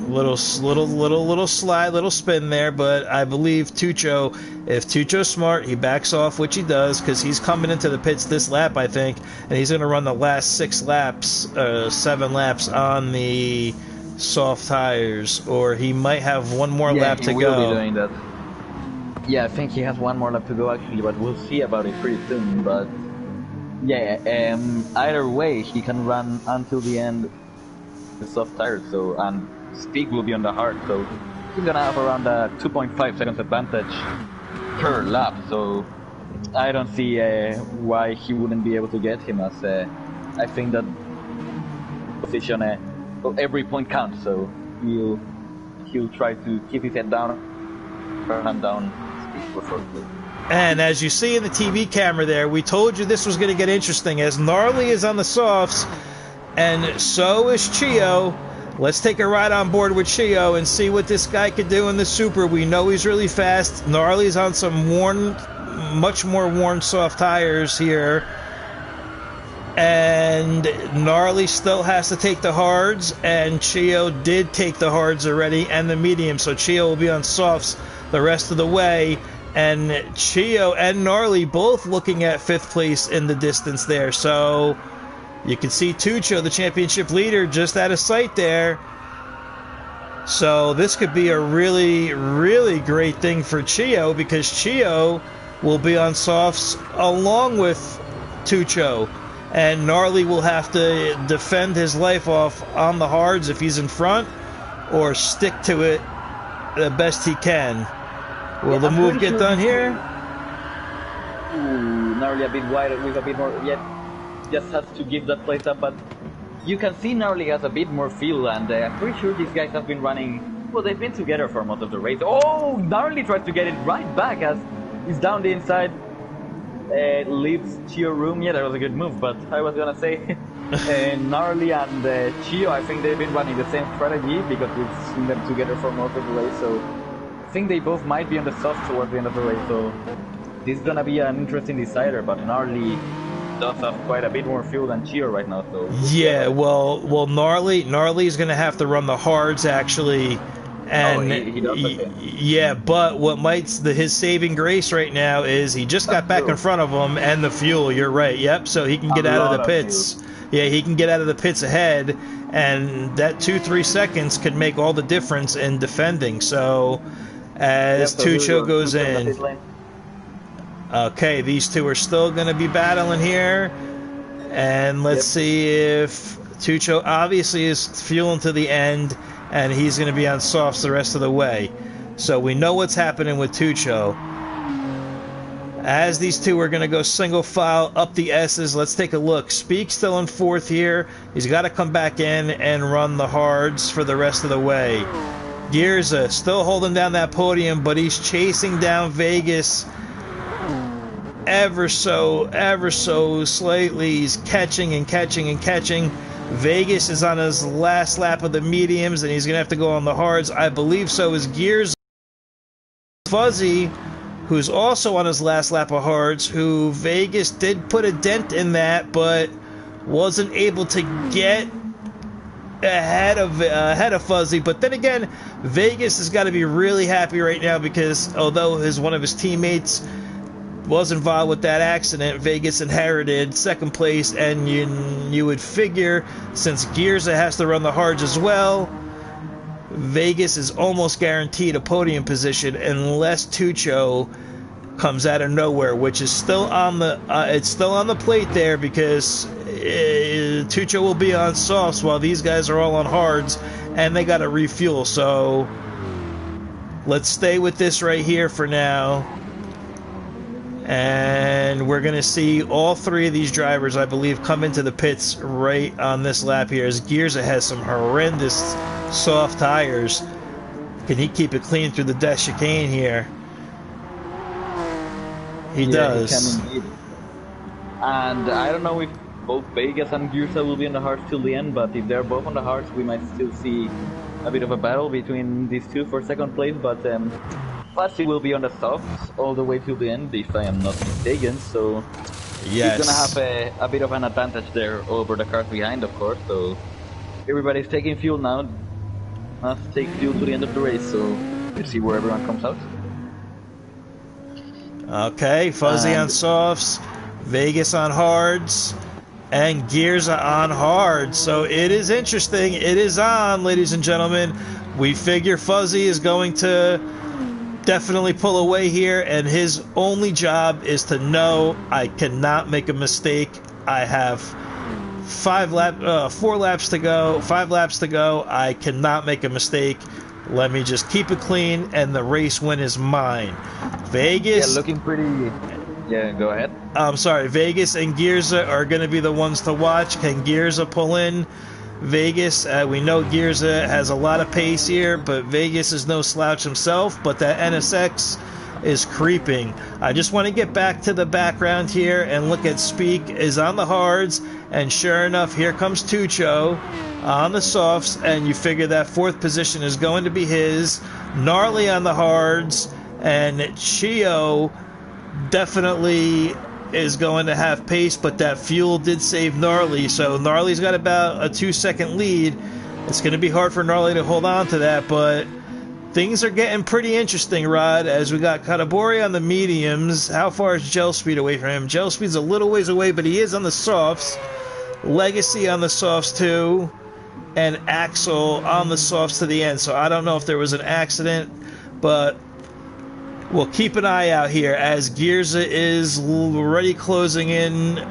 Little slide, little spin there, but I believe Tucho, if Tucho's smart, he backs off, which he does, because he's coming into the pits this lap, I think, and he's going to run the last 7 laps on the soft tires, or he might have one more lap to go. Yeah, he will be doing that. Yeah, I think he has one more lap to go actually, but we'll see about it pretty soon. But yeah, either way, he can run until the end the soft tires, so, and Speak will be on the hard, so he's gonna have around a 2.5 seconds advantage per lap, so I don't see why he wouldn't be able to get him, as I think that position, well, every point counts, so he'll try to keep his head down, hand down, Speak for first place. And as you see in the TV camera there, we told you this was going to get interesting, as Gnarly is on the softs, and so is Chio. Let's take a ride on board with Chio and see what this guy could do in the Super. We know he's really fast. Gnarly's on some much more worn soft tires here. And and Gnarly still has to take the hards, and Chio did take the hards already and the medium, so Chio will be on softs the rest of the way, and Chio and Gnarly both looking at 5th place in the distance there, so you can see Tucho, the championship leader, just out of sight there. So this could be a really, really great thing for Chio, because Chio will be on softs along with Tucho, and Gnarly will have to defend his life off on the hards if he's in front, or stick to it the best he can. Will the move get done here? Ooh, Gnarly a bit wider with a bit more, yet just has to give that place up, but you can see Gnarly has a bit more feel, and I'm pretty sure these guys have been running, well, they've been together for most of the race. Oh, Gnarly tries to get it right back as he's down the inside, leaves Chio room. Yeah, that was a good move, but I was gonna say, Gnarly and Chio, I think they've been running the same strategy, because we've seen them together for most of the race, so I think they both might be on the soft towards the end of the race, so this is gonna be an interesting decider, but Gnarly does have quite a bit more fuel than Chio right now, so yeah. Well, Gnarly is going to have to run the hards actually, and he does, okay. yeah. But what might his saving grace right now is he just got back in front of him, and the fuel. You're right. Yep. So he can get out of the pits. Yeah, he can get out of the pits ahead, and that 2-3 seconds could make all the difference in defending. So as Tucho goes in. Okay, these two are still going to be battling here. And let's see if Tucho obviously is fueling to the end, and he's going to be on softs the rest of the way. So we know what's happening with Tucho. As these two are going to go single file up the S's, let's take a look. Speak still in 4th here. He's got to come back in and run the hards for the rest of the way. Girza still holding down that podium, but he's chasing down Vegas ever so slightly. He's catching and catching and catching. Vegas is on his last lap of the mediums, and he's going to have to go on the hards. I believe so is Gears. Fuzzy, who's also on his last lap of hards, who Vegas did put a dent in that, but wasn't able to get ahead of Fuzzy. But then again, Vegas has got to be really happy right now, because although one of his teammates was involved with that accident, Vegas inherited 2nd place, and you would figure, since Girza has to run the hards as well, Vegas is almost guaranteed a podium position unless Tucho comes out of nowhere, which is still on the plate there, because Tucho will be on softs while these guys are all on hards, and they got to refuel. So let's stay with this right here for now. And we're going to see all 3 of these drivers, I believe, come into the pits right on this lap here, as Girza has some horrendous soft tires. Can he keep it clean through the death chicane here? He does. He can indeed. And I don't know if both Vegas and Girza will be on the hards till the end, but if they're both on the hards, we might still see a bit of a battle between these two for 2nd place, but Fuzzy will be on the softs all the way till the end, if I am not mistaken, so yes, he's gonna have a bit of an advantage there over the cars behind, of course, so everybody's taking fuel now. Must take fuel to the end of the race, so we'll see where everyone comes out. Okay, Fuzzy on softs, Vegas on hards, and Girza on hard. So it is interesting. It is on, ladies and gentlemen. We figure Fuzzy is going to definitely pull away here, and his only job is to know, I cannot make a mistake. I have 4 laps to go, 5 laps to go. I cannot make a mistake. Let me just keep it clean, and the race win is mine. Vegas. Yeah, looking pretty. Yeah, go ahead. I'm sorry. Vegas and Girza are going to be the ones to watch. Can Girza pull in Vegas? We know Girza has a lot of pace here, but Vegas is no slouch himself. But that NSX is creeping. I just want to get back to the background here and look at Speak is on the hards, and sure enough, here comes Tucho on the softs, and you figure that 4th position is going to be his. Gnarly on the hards, and Chio definitely is going to have pace, but that fuel did save Gnarly, so Gnarly's got about a 2-second lead. It's going to be hard for Gnarly to hold on to that, but things are getting pretty interesting, Rod, as we got Katabori on the mediums. How far is Gel Speed away from him? Gel Speed's a little ways away, but he is on the softs. Legacy on the softs too, and Axel on the softs to the end. So I don't know if there was an accident, but we'll keep an eye out here as Gearza is already closing in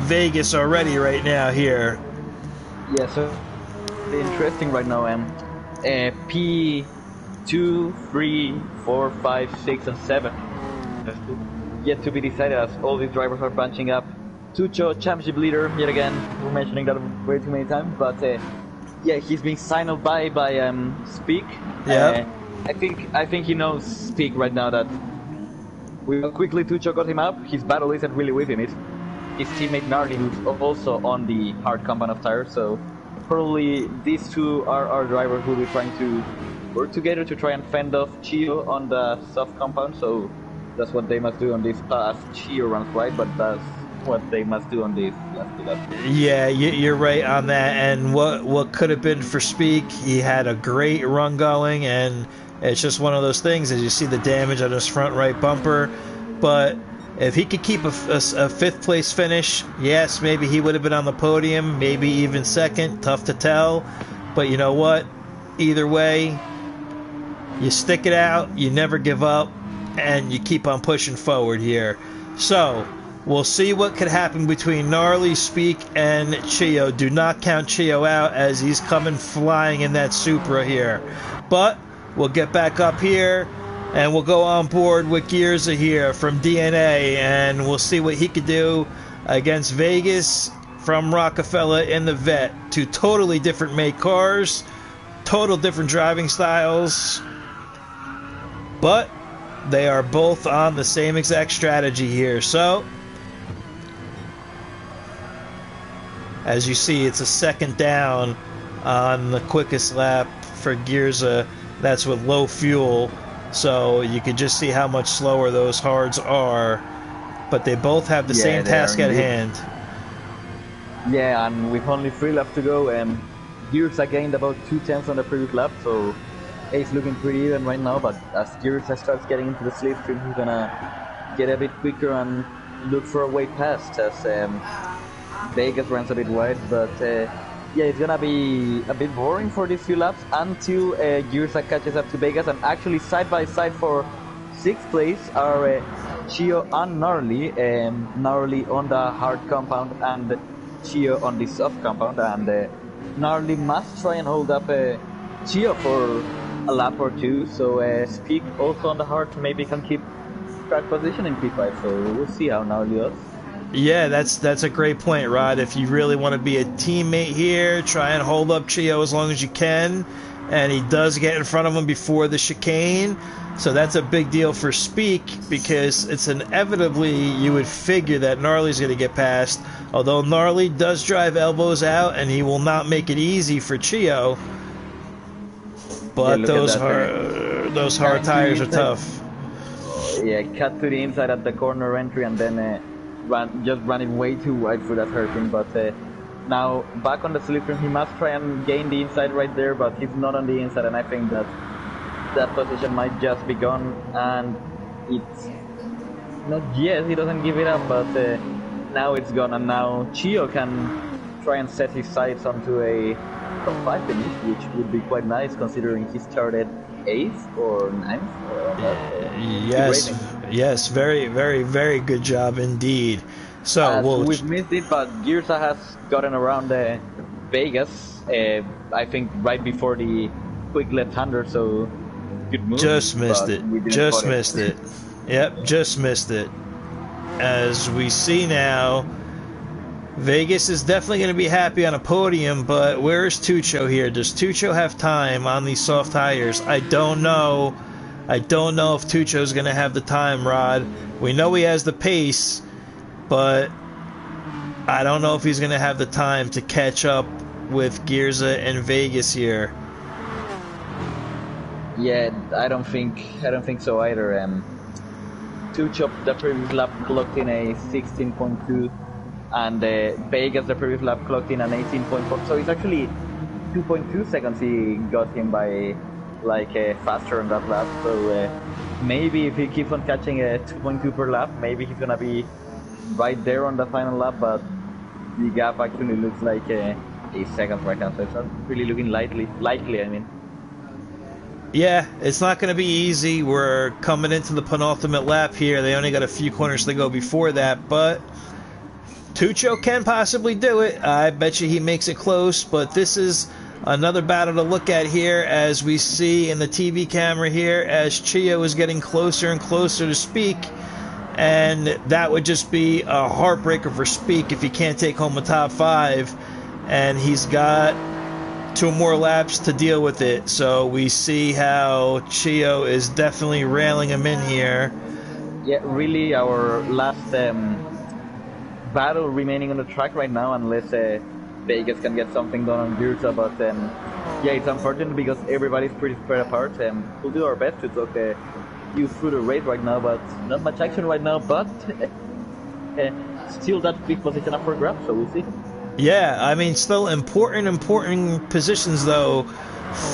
Vegas already right now here. Yeah, so interesting right now. P2, 3, 4, 5, 6, and 7 yet to be decided as all these drivers are bunching up. Tucho, championship leader, yet again. We're mentioning that way too many times, but yeah, he's being signed off by Speak. Yeah. I think he knows Speak right now that we quickly Tucho got him up. His battle isn't really with him. It's his teammate Gnarly, who's also on the hard compound of tires. So probably these two are our drivers who will be trying to work together to try and fend off Chio on the soft compound. So that's what they must do on this pass. Chio runs right, but that's what they must do on these last two laps. Yeah, you're right on that. And what could have been for Speak, he had a great run going, and it's just one of those things as you see the damage on his front right bumper. But if he could keep a fifth place finish, yes, maybe he would have been on the podium, maybe even second. Tough to tell. But you know what? Either way, you stick it out, you never give up, and you keep on pushing forward here. So we'll see what could happen between Gnarly, Speak, and Chio. Do not count Chio out as he's coming flying in that Supra here. But we'll get back up here, and we'll go on board with Gearza here from DNA, and we'll see what he could do against Vegas from Rockefeller in the Vet. Two totally different make cars, total different driving styles, but they are both on the same exact strategy here. So as you see, it's a second down on the quickest lap for Gearza. That's with low fuel, so you can just see how much slower those hards are. But they both have the same task at hand. Yeah, and with only 3 laps to go, Gearza gained about 2/10 on the previous lap, so Ace looking pretty even right now. But as Gearza starts getting into the slipstream, he's gonna get a bit quicker and look for a way past as Vegas runs a bit wide, but yeah, it's gonna be a bit boring for these few laps until Gearza catches up to Vegas. And actually side by side for 6th place are Chio and Gnarly. Gnarly on the hard compound and Chio on the soft compound, and Gnarly must try and hold up Chio for a lap or two, so Speak also on the hard maybe can keep track position in P5, so we'll see how Gnarly does. Yeah, that's a great point, Rod. If you really want to be a teammate here, try and hold up Chio as long as you can. And he does get in front of him before the chicane. So that's a big deal for Speak, because it's inevitably you would figure that Gnarly's going to get past. Although Gnarly does drive elbows out, and he will not make it easy for Chio. But yeah, those hard tires are tough. Yeah, cut to the inside at the corner entry, and then just running way too wide for that hairpin. But now back on the slipstream, he must try and gain the inside right there, but he's not on the inside, and I think that that position might just be gone. And it's not yet, he doesn't give it up, but now it's gone, and now Chio can try and set his sights onto a top 5 finish, which would be quite nice considering he started 8th or 9th. Yes, very, very, very good job indeed. So we've missed it, but Gearza has gotten around Vegas, I think right before the quick left-hander, so good move. Just missed it. Just missed it. Yep, just missed it. As we see now, Vegas is definitely going to be happy on a podium, but where is Tucho here? Does Tucho have time on these soft tires? I don't know. I don't know if Tucho's going to have the time, Rod. We know he has the pace, but I don't know if he's going to have the time to catch up with Gearza and Vegas here. Yeah, I don't think so either. Tuchel the previous lap clocked in a 16.2, and Vegas the previous lap clocked in an 18.4. So it's actually 2.2 seconds he got him by like faster on that lap. So maybe if he keeps on catching a 2.2 per lap, maybe he's gonna be right there on the final lap. But the gap actually looks like a second right now, so it's not really looking likely. I mean. Yeah, it's not going to be easy. We're coming into the penultimate lap here. They only got a few corners to go before that, but Tucho can possibly do it. I bet you he makes it close, but this is another battle to look at here as we see in the TV camera here as Chio is getting closer and closer to Speak, and that would just be a heartbreaker for Speak if he can't take home a top 5, and he's got 2 more laps to deal with it. So we see how Chio is definitely railing him in here. Yeah, really our last battle remaining on the track right now, unless Vegas can get something done on Virta. But yeah, it's unfortunate because everybody's pretty spread apart. We'll do our best to talk you through the race right now, but not much action right now. But still that big position up for grabs, so we'll see. Yeah, I mean, still important positions, though,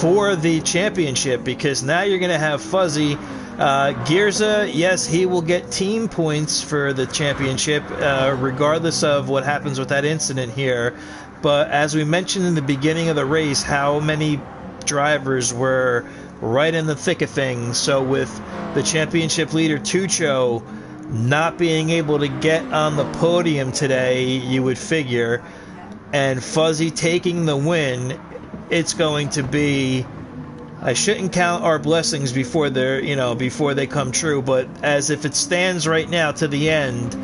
for the championship, because now you're going to have Fuzzy. Girza, yes, he will get team points for the championship, regardless of what happens with that incident here. But as we mentioned in the beginning of the race, how many drivers were right in the thick of things. So with the championship leader, Tucho, not being able to get on the podium today, you would figure, and Fuzzy taking the win, it's going to be, I shouldn't count our blessings before before they come true, but as if it stands right now to the end,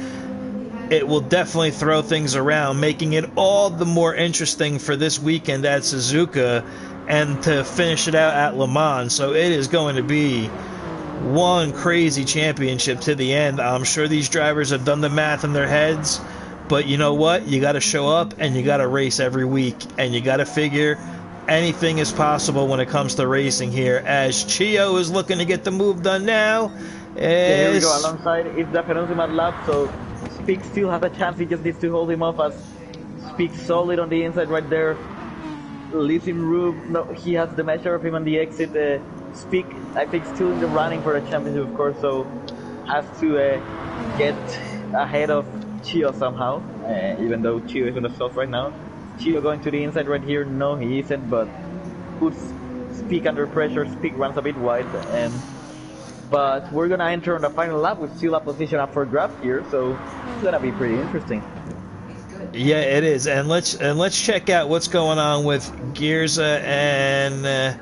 it will definitely throw things around, making it all the more interesting for this weekend at Suzuka and to finish it out at Le Mans. So it is going to be one crazy championship to the end. I'm sure these drivers have done the math in their heads, but you know what? You got to show up and you got to race every week, and you got to figure anything is possible when it comes to racing here. As Chio is looking to get the move done now. Here we go alongside. It's the penultimate lap, so Speak still has a chance. He just needs to hold him off as Speak solid on the inside right there. Leaves him room. No, he has the measure of him on the exit. Speak, I think, still in the running for a championship, of course, so has to get ahead of Chio somehow, even though Chio is on the soft right now. Chio going to the inside right here. No, he isn't, but puts Speak under pressure. Speak runs a bit wide, but we're gonna enter on the final lap with still a position up for grabs here, so it's gonna be pretty interesting. Yeah, it is, and let's check out what's going on with Girza and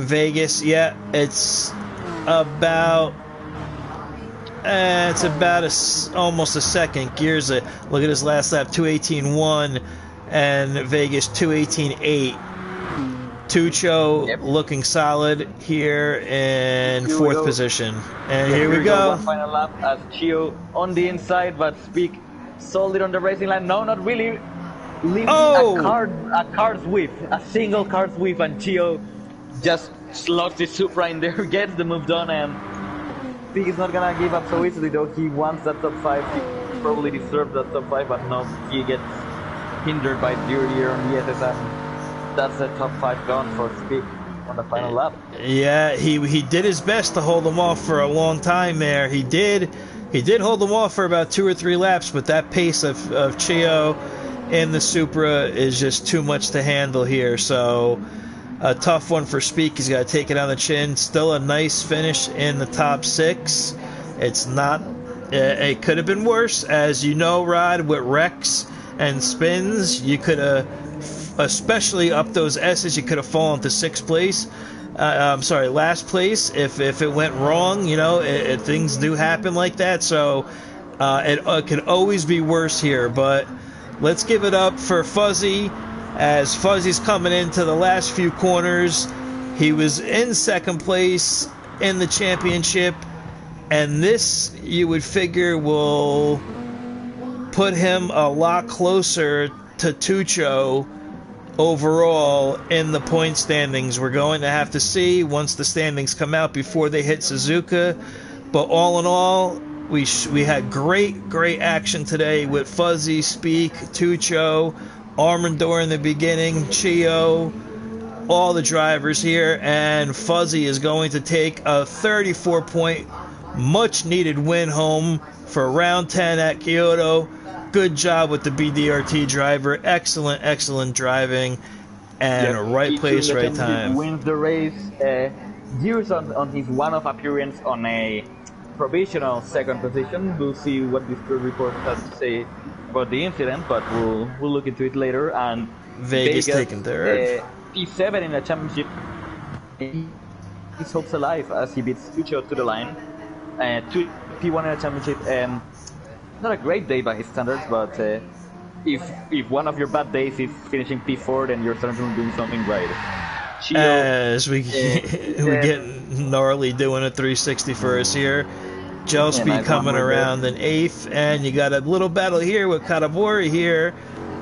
Vegas. Yeah, it's about almost a second. Girza, look at his last lap, 2:18.1, and Vegas 2:18.8. Tucho looking solid here in fourth position, and here we go. One final lap as Chio on the inside, but Speak solid on the racing line. No, not really. Leaves a car's whip, a single car's whip, and Chio just slots the Supra in there, gets the move done, and Speak is not gonna give up so easily, though. He wants that top 5. He probably deserves that top 5, but no, he gets hindered by Durier on the SFR. That's the top 5 gone for Speak on the final lap. Yeah, he did his best to hold them off for a long time there. He did hold them off for about 2 or 3 laps, but that pace of Chio in the Supra is just too much to handle here. So a tough one for Speak. He's got to take it on the chin. Still a nice finish in the top 6. It's not. It could have been worse, as you know, Rod, with wrecks and spins. You could have, especially up those S's, you could have fallen to 6th place. Last place if it went wrong. Things do happen like that. So it could always be worse here. But let's give it up for Fuzzy, as Fuzzy's coming into the last few corners. He was in 2nd place in the championship, and this, you would figure, will put him a lot closer to Tucho overall in the point standings. We're going to have to see once the standings come out before they hit Suzuka, But all in all, we had great action today with Fuzzy, Speak, Tucho, Armandor in the beginning, Chio, all the drivers here, and Fuzzy is going to take a 34-point, much-needed win home for round 10 at Kyoto. Good job with the BDRT driver. Excellent driving, and Yep, right place, G2 right time. wins the race. Years on his one-off appearance on a provisional second position. We'll see what this report has to say about the incident, but we'll look into it later. And Vegas taking third. P7 in the championship. His hopes alive as he beats Tucho to the line. P1 in the championship. Not a great day by his standards, but if one of your bad days is finishing P4, then you're certainly doing something right. Chio, As we get gnarly doing a 360 for us here. Gelspeed nice coming around in 8th, and you got a little battle here with Katabori here.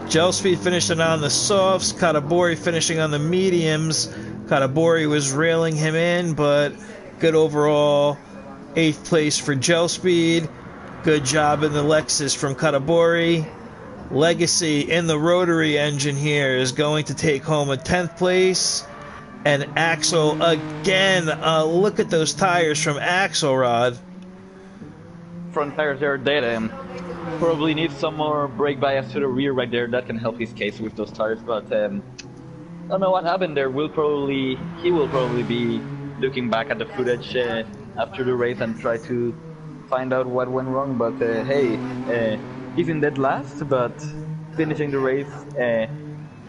Gelspeed finishing on the softs, Katabori finishing on the mediums. Katabori was railing him in, but good overall 8th place for Gelspeed. Good job in the Lexus from Katabori. Legacy in the rotary engine here is going to take home a 10th place. And Axel again. Look at those tires from Axelrod. Front tires are dead. Probably needs some more brake bias to the rear right there. That can help his case with those tires. But I don't know what happened there. He will probably be looking back at the footage after the race and try to find out what went wrong. But hey, he's in dead last, but finishing the race.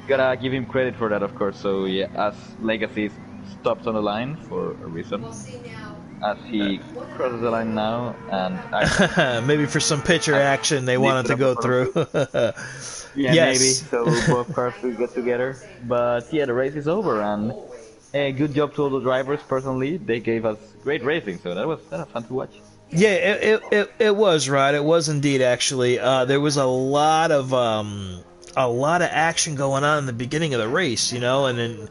Gotta give him credit for that, of course. So yeah, as Legacy stops on the line for a reason, as he crosses the line now, and maybe for some pitcher action they wanted to go through. Yeah, yes. maybe. So both cars will get together. But yeah, the race is over, and good job to all the drivers. Personally, they gave us great racing, so that was fun to watch. Yeah, it was, right. It was indeed. Actually, there was a lot of action going on in the beginning of the race, and then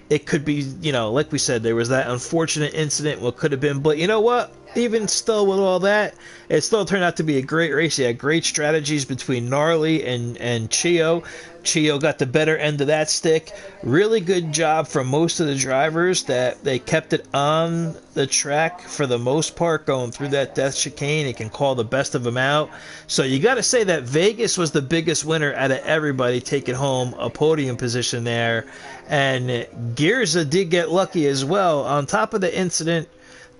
it could be, like we said, there was that unfortunate incident, what could have been, but you know what? Even still with all that, it still turned out to be a great race. You had great strategies between Gnarly and Chio. Chio got the better end of that stick. Really good job from most of the drivers that they kept it on the track for the most part, going through that death chicane. It can call the best of them out. So you got to say that Vegas was the biggest winner out of everybody, taking home a podium position there. And Girza did get lucky as well. On top of the incident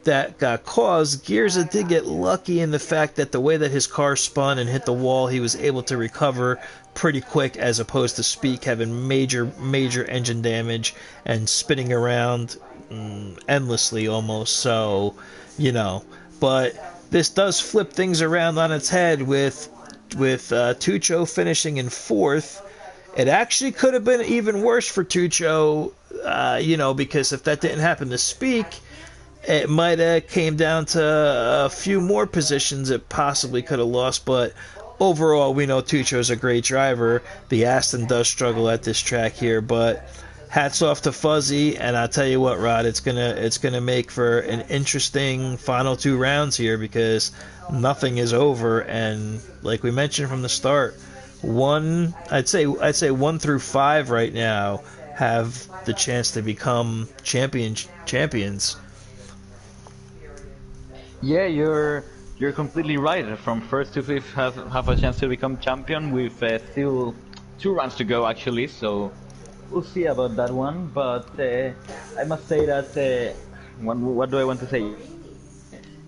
that got caused, Girza did get lucky in the fact that the way that his car spun and hit the wall, he was able to recover pretty quick, as opposed to Speak having major engine damage and spinning around endlessly almost. So, but this does flip things around on its head with Tucho finishing in 4th. It actually could have been even worse for Tucho, because if that didn't happen to Speak, it might have came down to a few more positions it possibly could have lost. But overall, we know Tucho's a great driver. The Aston does struggle at this track here, but hats off to Fuzzy. And I'll tell you what, Rod, it's gonna make for an interesting final 2 rounds here, because nothing is over. And like we mentioned from the start, I'd say 1 through 5 right now have the chance to become champions. Yeah, you're completely right. From 1st to 5th have a chance to become champion with still 2 rounds to go, actually. So we'll see about that one. But I must say that what do I want to say?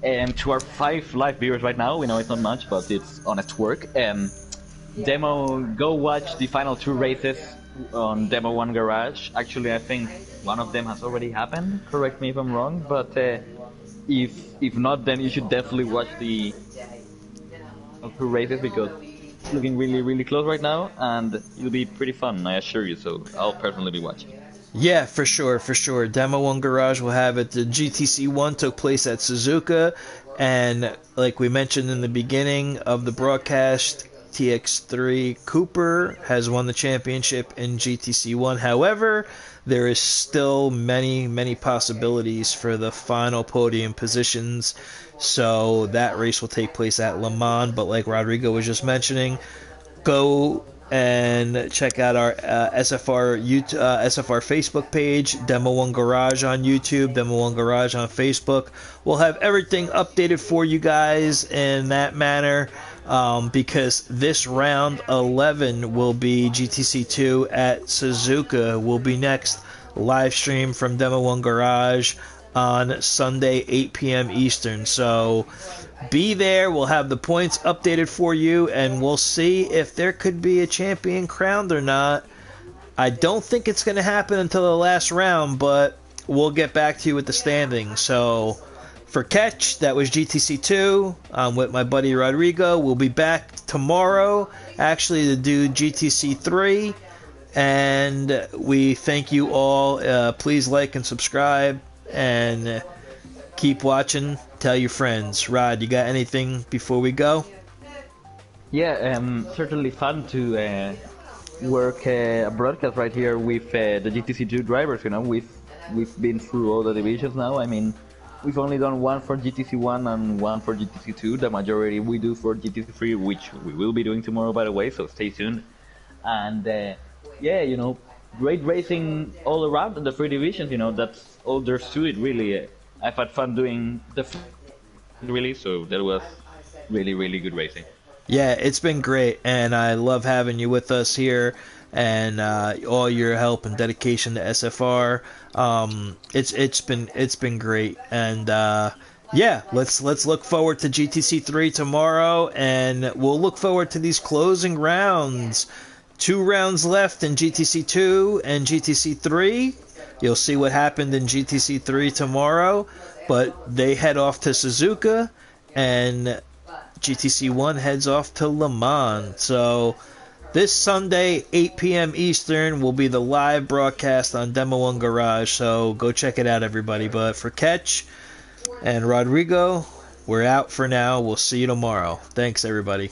To our 5 live viewers right now, we know it's not much, but it's honest work. Demo, go watch the final 2 races on Demo 1 Garage. Actually, I think one of them has already happened. Correct me if I'm wrong, but if not, then you should definitely watch the 2 races, because it's looking really close right now, and it'll be pretty fun, I assure you. So I'll personally be watching. Yeah, for sure. Demo 1 Garage will have it. The GTC1 took place at Suzuka, and like we mentioned in the beginning of the broadcast, TX3 Cooper has won the championship in GTC1. However, there is still many possibilities for the final podium positions. So that race will take place at Le Mans. But like Rodrigo was just mentioning, go and check out our SFR Facebook page, Demo One Garage on YouTube, Demo One Garage on Facebook. We'll have everything updated for you guys in that manner, because this round 11 will be GTC2 at Suzuka. Will be next live stream from Demo One Garage on Sunday, 8 p.m. Eastern. So be there. We'll have the points updated for you, and we'll see if there could be a champion crowned or not. I don't think it's going to happen until the last round, but we'll get back to you with the standings. So for Catch, that was GTC2. I'm with my buddy Rodrigo. We'll be back tomorrow, actually, to do GTC3. And we thank you all. Please like and subscribe, and keep watching. Tell your friends. Rod, you got anything before we go? Yeah, certainly fun to work a broadcast right here with the GTC2 drivers. You know, we've been through all the divisions now. I mean, we've only done one for GTC1 and one for GTC2. The majority we do for GTC3, which we will be doing tomorrow, by the way. So stay tuned. And yeah, you know, great racing all around in the three divisions. You know, that's all there's to it, really. I've had fun doing the really, so that was really good racing. Yeah, it's been great, and I love having you with us here, and all your help and dedication to SFR. It's been great, and yeah, let's look forward to GTC3 tomorrow, and we'll look forward to these closing rounds. 2 rounds left in GTC2 and GTC3. You'll see what happened in GTC3 tomorrow, but they head off to Suzuka, and GTC1 heads off to Le Mans. So this Sunday, 8 p.m. Eastern, will be the live broadcast on Demo One Garage, so go check it out, everybody. But for Catch and Rodrigo, we're out for now. We'll see you tomorrow. Thanks, everybody.